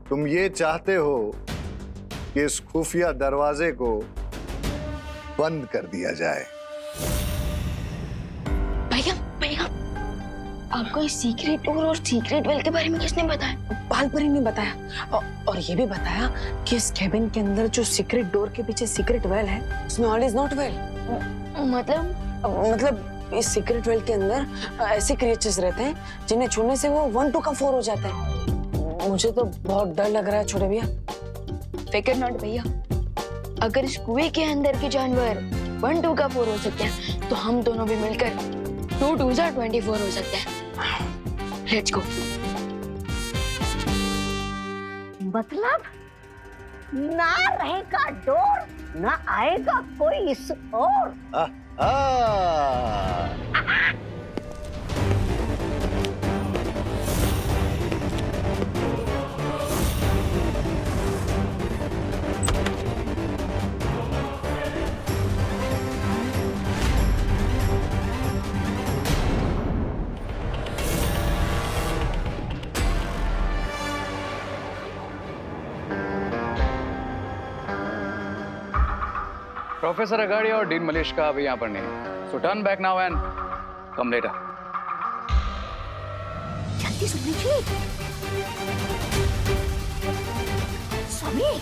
तुम ये चाहते हो कि इस खुफिया दरवाजे को बंद कर दिया जाए। भैया, आपको इस सीक्रेट डोर और सीक्रेट वेल के बारे में किसने बताया? बालपरी ने बताया, और ये भी बताया कि इस केबिन के अंदर जो सीक्रेट डोर के पीछे सीक्रेट वेल है, उसमें ऑल इज नॉट वेल। मतलब इस सीक्रेट वेल के अंदर ऐसे क्रिएचर्स रहते हैं जिन्हें छूने से वो 1 2 का 4 हो जाता है। मुझे तो बहुत डर लग रहा है छोटे भैया। फिकर नॉट भैया, अगर इस कुएं के अंदर के जानवर 1 2 का 4 हो सकते हैं, तो हम दोनों भी मिलकर 2 2s are 24 हो सकते हैं। Let's go. मतलब ना रहेगा डोर, ना आएगा कोई इस ओर। प्रोफेसर अगाड़ी और डीन मलेश का अभी यहाँ पर नहीं है, सो turn back now and come later. जल्दी सुन लीजिए। स्वामी,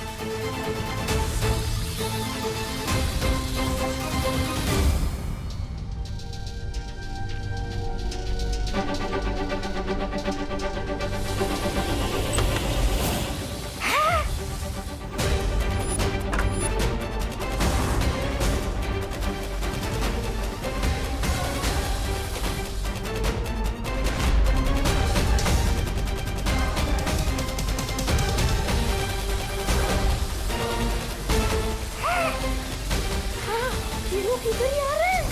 किधर आ रहे हैं?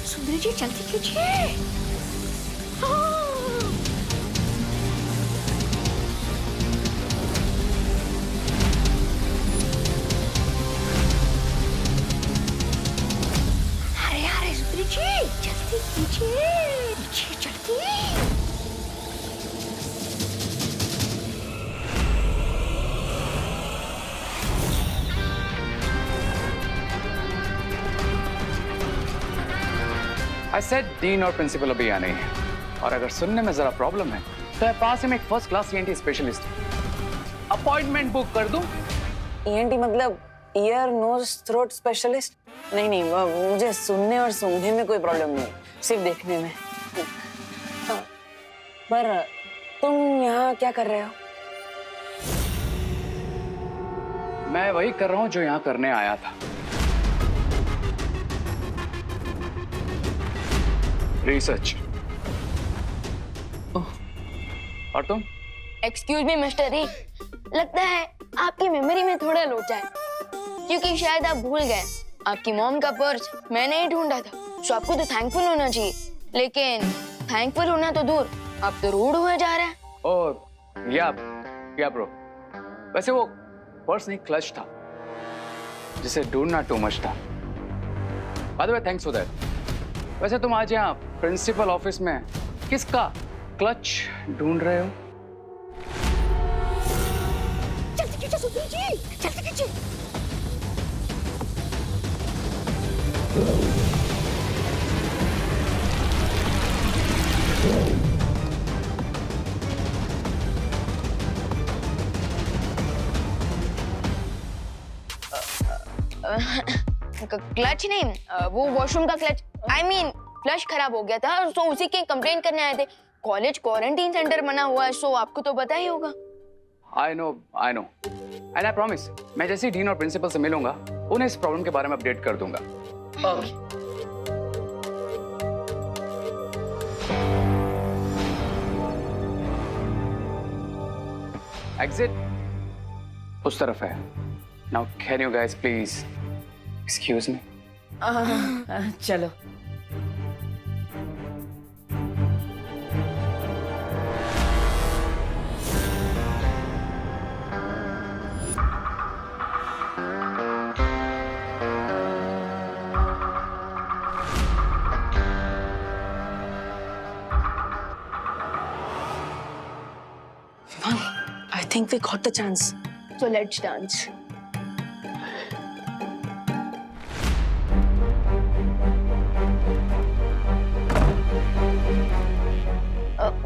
सुंदरी जी जल्दी कीजिए। अरे सुंदरी जी जल्दी कीजिए, जल्दी। आई सेड डीन और प्रिंसिपल अभी आने हैं, और अगर सुनने में जरा प्रॉब्लम है तो पास ही में एक first class ENT specialist appointment book कर दूं। ईएनटी मतलब ईयर नोज थ्रोट स्पेशलिस्ट? नहीं नहीं, मुझे सुनने और सूंघने में कोई प्रॉब्लम नहीं, सिर्फ देखने में। पर तुम यहाँ क्या कर रहे हो? मैं वही कर रहा हूँ जो यहाँ करने आया था। रिसर्च। और तुम? एक्सक्यूज मी मिस्टर री, लगता है आपकी मेमोरी में थोड़ा लोचा है, क्योंकि शायद आप भूल गए आपकी मॉम का पर्स मैंने ही ढूंढा था। सो आपको तो थैंकफुल होना चाहिए, लेकिन थैंकफुल होना तो दूर, आप तो रूड हुए जा रहे हैं। ओह या ब्रो, वैसे वो पर्स नहीं क्लच था, जिसे ढूंढना टू मच था। By the way thanks for that. वैसे तुम आज यहाँ प्रिंसिपल ऑफिस में किसका क्लच ढूंढ रहे हो? जल्दी कीजिए सुप्रीम जी, जल्दी कीजिए। क्लच नहीं, वो वॉशरूम का क्लच, आई मीन फ्लश खराब हो गया था, तो उसी की कंप्लेंट करने आए थे। कॉलेज क्वारंटीन सेंटर बना हुआ है, सो आपको तो पता ही होगा। I know and I promise, मैं जैसे ही डीन और प्रिंसिपल से मिलूंगा उन्हें इस प्रॉब्लम के बारे में अपडेट कर दूंगा। एग्जिट उस तरफ है। Now can you guys please excuse me? चलो। I think we got the chance. So let's dance.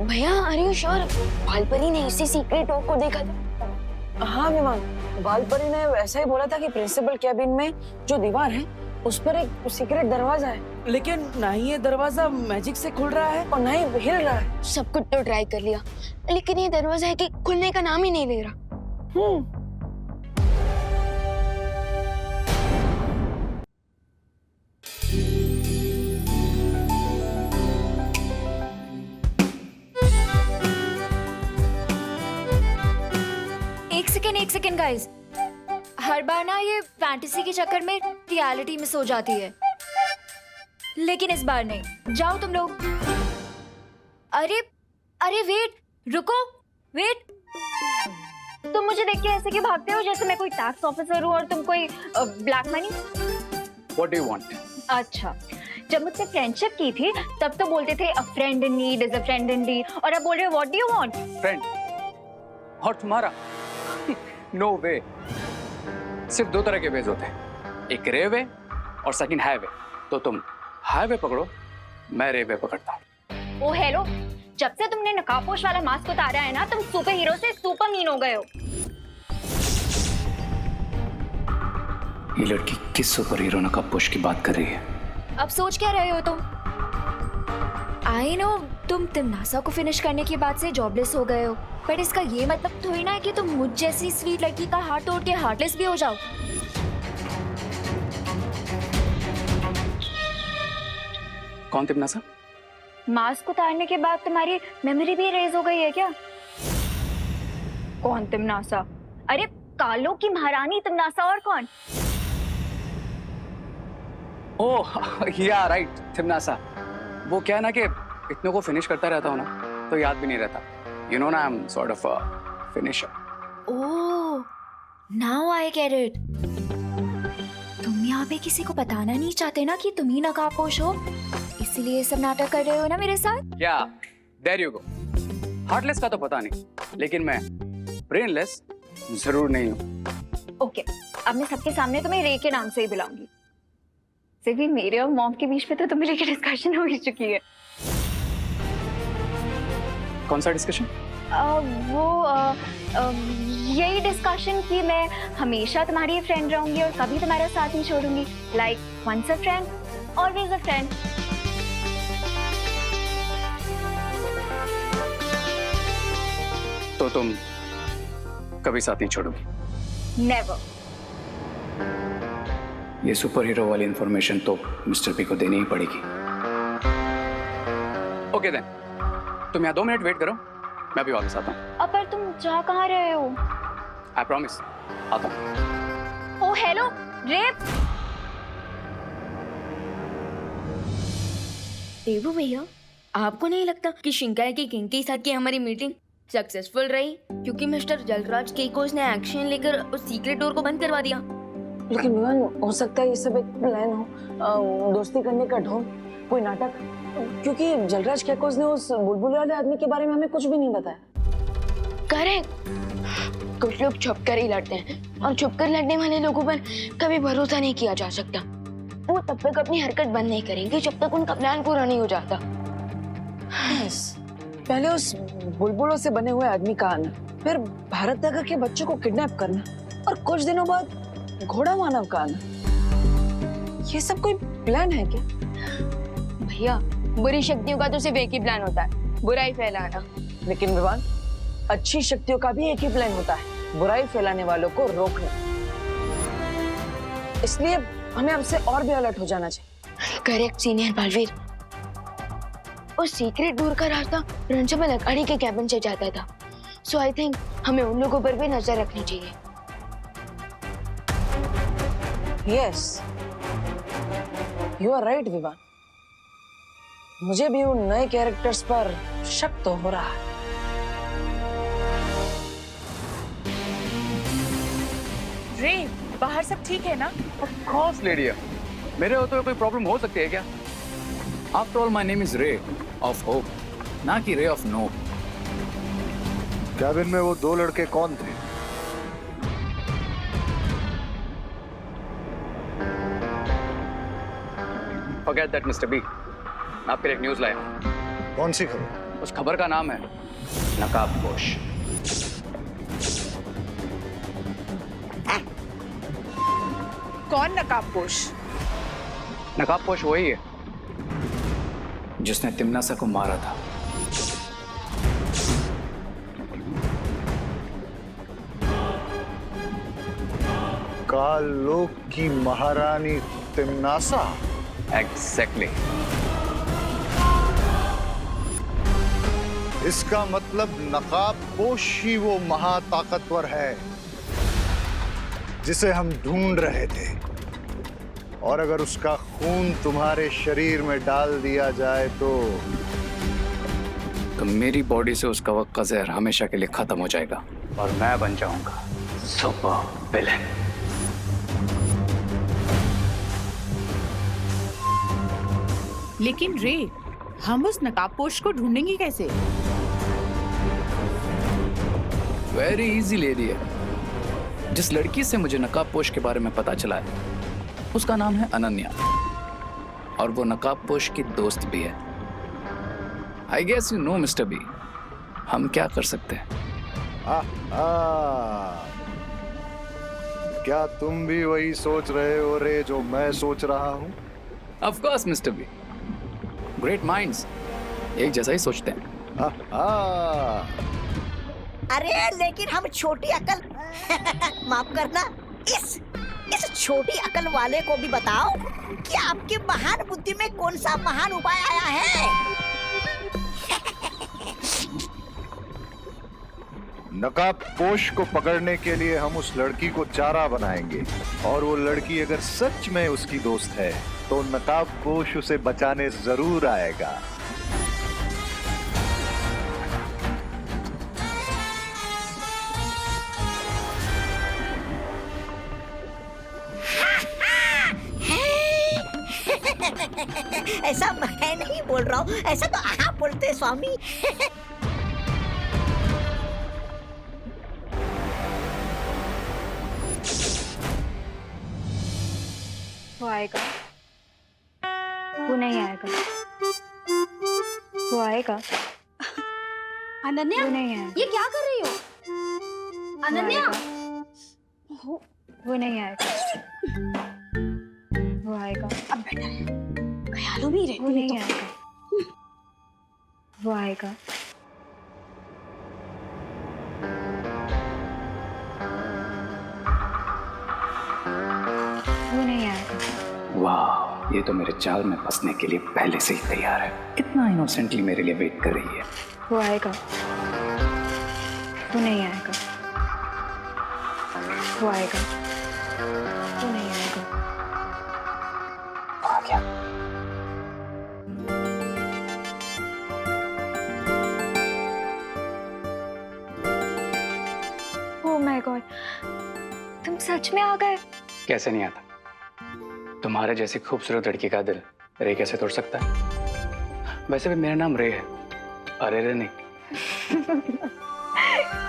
भैया आर यू श्योर बालपरी ने इसी सीक्रेट टॉक को देखा था? हाँ विमान, बालपरी ने वैसा ही बोला था कि प्रिंसिपल कैबिन में जो दीवार है उस पर एक सीक्रेट दरवाजा है, लेकिन ना ही ये दरवाजा मैजिक से खुल रहा है और ना ही हिल रहा है। सब कुछ तो ट्राई कर लिया, लेकिन ये दरवाजा है कि खुलने का नाम ही नहीं ले रहा। एक सेकेंड गाइस, हर बार ना ये फैंटेसी के चक्कर में रियलिटी मिस हो जाती है, लेकिन इस बार नहीं। जाओ तुम लोग। अरे वेट, रुको, वेट। तुम मुझे देख के ऐसे क्यों भागते हो जैसे मैं कोई टैक्स ऑफिसर हूँ और तुम कोई black money? What do you want? अच्छा, जब मुझसे फ्रेंडशिप की थी तब तो बोलते थे a friend in need is a friend indeed, और अब बोल रहे हो what do you want? Friend? और तुम्हारा? नो वे। सिर्फ दो तरह के वेज होते हैं, एक रे वे और सेकंड हाईवे। तो तुम हाईवे पकड़ो, मैं रे वे पकड़ता हूँ। ओ हेलो, जब से तुमने नकाबपोश वाला मास्क उतारा है ना, तुम सुपर हीरो से सुपर मीन हो गए हो। ये लड़की किस सुपर हीरो नकाबपोश की बात कर रही है? अब सोच क्या रहे हो तुम? आई नो तुम तिमनासा को फिनिश करने के बाद से जॉबलेस हो गए हो, पर इसका ये मतलब थोड़ी ना है कि तुम मुझ जैसी स्वीट लड़की का हाथ तोड़ के हार्टलेस भी हो जाओ। कौन तिमनासा? मास्क उतारने के बाद तुम्हारी मेमोरी भी इरेज हो गई है क्या? कौन तिमनासा? अरे कालों की महारानी तिमनासा, और कौन? ओह या राइट, तिमनासा। वो क्या है ना कि इतनों को फिनिश करता रहता हूँ ना, तो याद भी नहीं रहता। You know, I'm sort of a finisher. Oh, now I get it. तुम यहाँ पे किसी को बताना नहीं चाहते ना कि तुम ही नकाबपोश हो, इसीलिए सब नाटक कर रहे हो ना मेरे साथ? Yeah, there you go. Heartless का तो पता नहीं, लेकिन मैं brainless जरूर नहीं हूँ। ओके, अब मैं सबके सामने तुम्हें रे के नाम से ही बुलाऊंगी। सिर्फ भी मेरे और मॉम के बीच में तो तुम्हें लेके डिस्कशन हो ही चुकी है। कौन सा डिस्कशन? यही डिस्कशन कि मैं हमेशा तुम्हारी फ्रेंड रहूंगी और कभी तुम्हारा साथ नहीं छोड़ूंगी. Like once a friend always a friend. तो तुम कभी साथ नहीं छोड़ोगी? नेवर. ये सुपर हीरो वाली इंफॉर्मेशन तो मिस्टर पी को देनी ही पड़ेगी. ओके देन, तुम यहाँ 2 मिनट वेट करो, मैं भी वापस आता हूँ. अब पर तुम जा कहाँ रहे हो? आई प्रॉमिस, आता हूँ. ओ हेलो रेप. देवू भैया, आपको नहीं लगता कि शिंकाई की किंग के साथ की हमारी मीटिंग सक्सेसफुल रही, क्योंकि मिस्टर जलराज केकोस ने एक्शन लेकर उस सीक्रेट डोर को बंद करवा दिया? लेकिन विवान, हो सकता है ये सब एक प्लान हो, दोस्ती करने का ढोंग, कोई नाटक, क्योंकि जलराज केकोस ने उस बुलबुल वाले आदमी के बारे में हमें कुछ भी नहीं बताया. करेक्ट. कुछ लोग छुप कर ही लड़ते हैं और छुप कर लड़ने वाले लोगों पर कभी भरोसा नहीं किया जा सकता. वो तब तक अपनी हरकत बंद नहीं करेंगे जब तक उनका प्लान पूरा नहीं हो जाता. yes. पहले उस बुलबुलों से बने हुए आदमी का आना, फिर भारत नगर के बच्चों को किडनैप करना और कुछ दिनों बाद घोड़ा मानव का आना. ये सब कोई प्लान है क्या? भैया, बुरी शक्तियों का तो सिर्फ एक ही प्लान होता है, बुराई फैलाना. लेकिन विवान, अच्छी शक्तियों का भी एक ही प्लान होता है, बुराई फैलाने वालों को रोकना. इसलिए हमें अब से और भी अलर्ट हो जाना चाहिए. Correct senior Baalveer. उस सीक्रेट डोर का रास्ता प्रिंसिपल अकाड़ी के कैबिन से जाता था. सो आई थिंक हमें उन लोगों पर भी नजर रखनी चाहिए. Yes, you are right Vivaan. मुझे भी उन नए कैरेक्टर्स पर शक तो हो रहा है. रे, बाहर सब ठीक है ना? ऑफ कोर्स लेडिया, मेरे होते हुए कोई प्रॉब्लम हो सकती है क्या? After all my name is ray of hope, ना कि रे ऑफ नो. कैबिन में वो 2 लड़के कौन थे? Forget that, Mr. B. मैं आपके लिए एक न्यूज़ लाया हूँ. कौन सी खबर? उस खबर का नाम है नकाबपोश. कौन नकाबपोश? नकाबपोश वही है जिसने तिमनासा को मारा था. कालोक की महारानी तिमनासा? एग्जैक्टली. इसका मतलब नकाबपोश ही वो महाताकतवर है जिसे हम ढूंढ रहे थे. और अगर उसका खून तुम्हारे शरीर में डाल दिया जाए तो मेरी बॉडी से उसका वक्त का जहर हमेशा के लिए खत्म हो जाएगा और मैं बन जाऊंगा सुपर विलेन. लेकिन रे, हम उस नकाबपोश को ढूंढेंगे कैसे? वेरी इजी लेडी है. जिस लड़की से मुझे नकाबपोश के बारे में पता चला है, उसका नाम है अनन्या, और वो नकाबपोश की दोस्त भी है. I guess you know Mister B, हम क्या कर सकते हैं? क्या तुम भी वही सोच रहे हो रे जो मैं सोच रहा हूँ? Of course Mister B, great minds एक जैसा ही सोचते हैं. अरे लेकिन हम छोटी अकल माफ करना, इस छोटी अकल वाले को भी बताओ कि आपके महान बुद्धि में कौन सा महान उपाय आया है. नकाबपोश को पकड़ने के लिए हम उस लड़की को चारा बनाएंगे, और वो लड़की अगर सच में उसकी दोस्त है तो नकाबपोश उसे बचाने जरूर आएगा. ऐसा मैं नहीं बोल रहा हूँ, ऐसा तो आप बोलते स्वामी. वो आएगा, वो नहीं आएगा, वो आएगा, अनन्या नहीं है। ये क्या कर रही हो अनन्या? वो नहीं आएगा। वो आएगा। अब बेटा ख्यालों में ही रहती वो नहीं है आएगा। वो आएगा। वो नहीं आएगा। वाह, ये तो मेरे चाल में फंसने के लिए पहले से ही तैयार है। कितना इनोसेंटली मेरे लिए वेट कर रही है। वो आएगा। वो नहीं आएगा। वो आएगा। वो नहीं आएगा। आ गया। ओह माय गॉड, तुम सच में आ गए? कैसे नहीं आता? तुम्हारे जैसी खूबसूरत लड़की का दिल रे कैसे तोड़ सकता है? वैसे भी मेरा नाम रे है, अरे रे नहीं।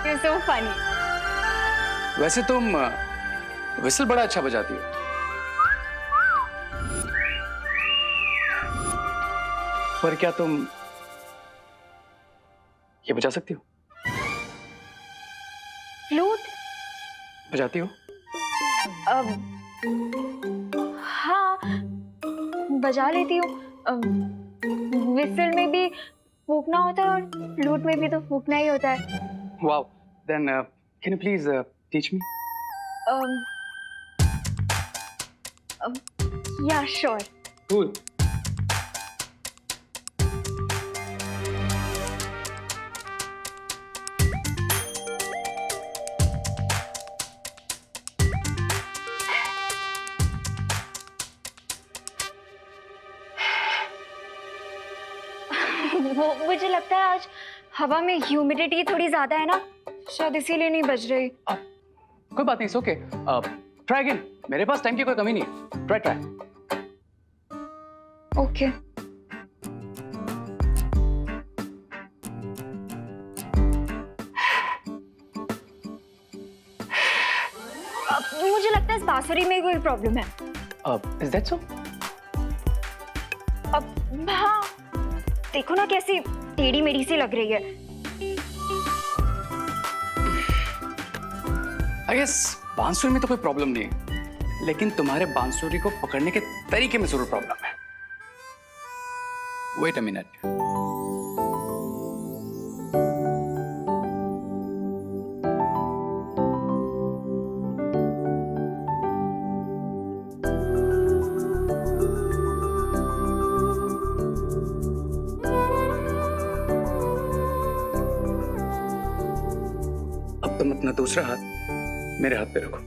You're so funny. वैसे तुम विसल बड़ा अच्छा बजाती हो। पर क्या तुम ये बजा सकती हो? फ्लूट? बजाती हो? हाँ, बजा लेती हूँ। विसल में भी फूकना होता है और फ्लूट में भी तो फूकना ही होता है। Wow. Then can you please teach me? Yeah, sure. Cool. वो मुझे लगता है आज हवा में ह्यूमिडिटी थोड़ी ज्यादा है ना, शायद इसीलिए नहीं बज रही। कोई बात नहीं, इट्स ओके। Try again. मेरे पास टाइम की कोई कमी नहीं है। ट्राई। ओके। मुझे लगता है इस बांसुरी में कोई प्रॉब्लम है। Is that so? अब हाँ, देखो ना कैसी टेढ़ी मेढ़ी सी लग रही है। आई गेस बांसुरी में तो कोई प्रॉब्लम नहीं है, लेकिन तुम्हारे बांसुरी को पकड़ने के तरीके में जरूर प्रॉब्लम है। Wait a minute. अब तुम अपना दूसरा हाथ मेरे हाथ पे रखो।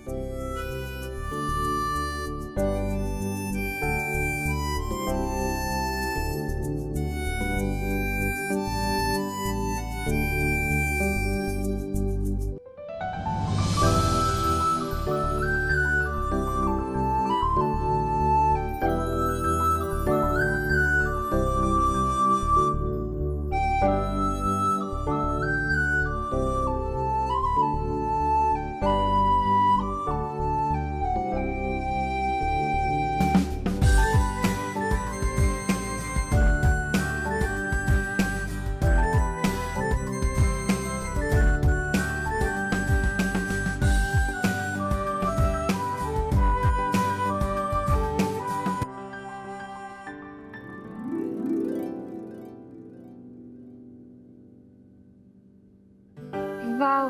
Wow.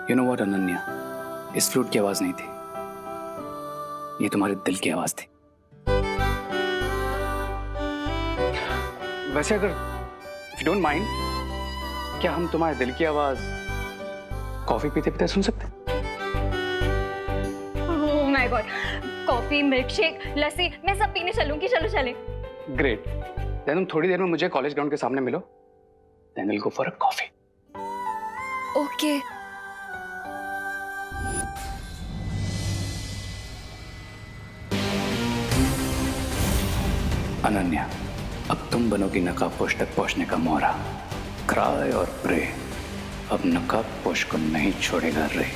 You know what, Ananya? इस फ्लूट की आवाज नहीं थी, ये तुम्हारे दिल की आवाज थी। वैसे अगर if you don't mind, क्या हम तुम्हारे दिल की आवाज कॉफी पीते पीते सुन सकते हैं? Oh my god, coffee, milk shake, lassi, मैं सब पीने चलूंगी। चलो चले। ग्रेट। देन तुम थोड़ी देर में मुझे कॉलेज ग्राउंड के सामने मिलो। Then we'll go for a coffee. Okay. Ananya, अब तुम बनोगी नकाबपोश तक पहुंचने का मोहरा। क्राई और प्रे अब नकाबपोश को नहीं छोड़ेगा रे।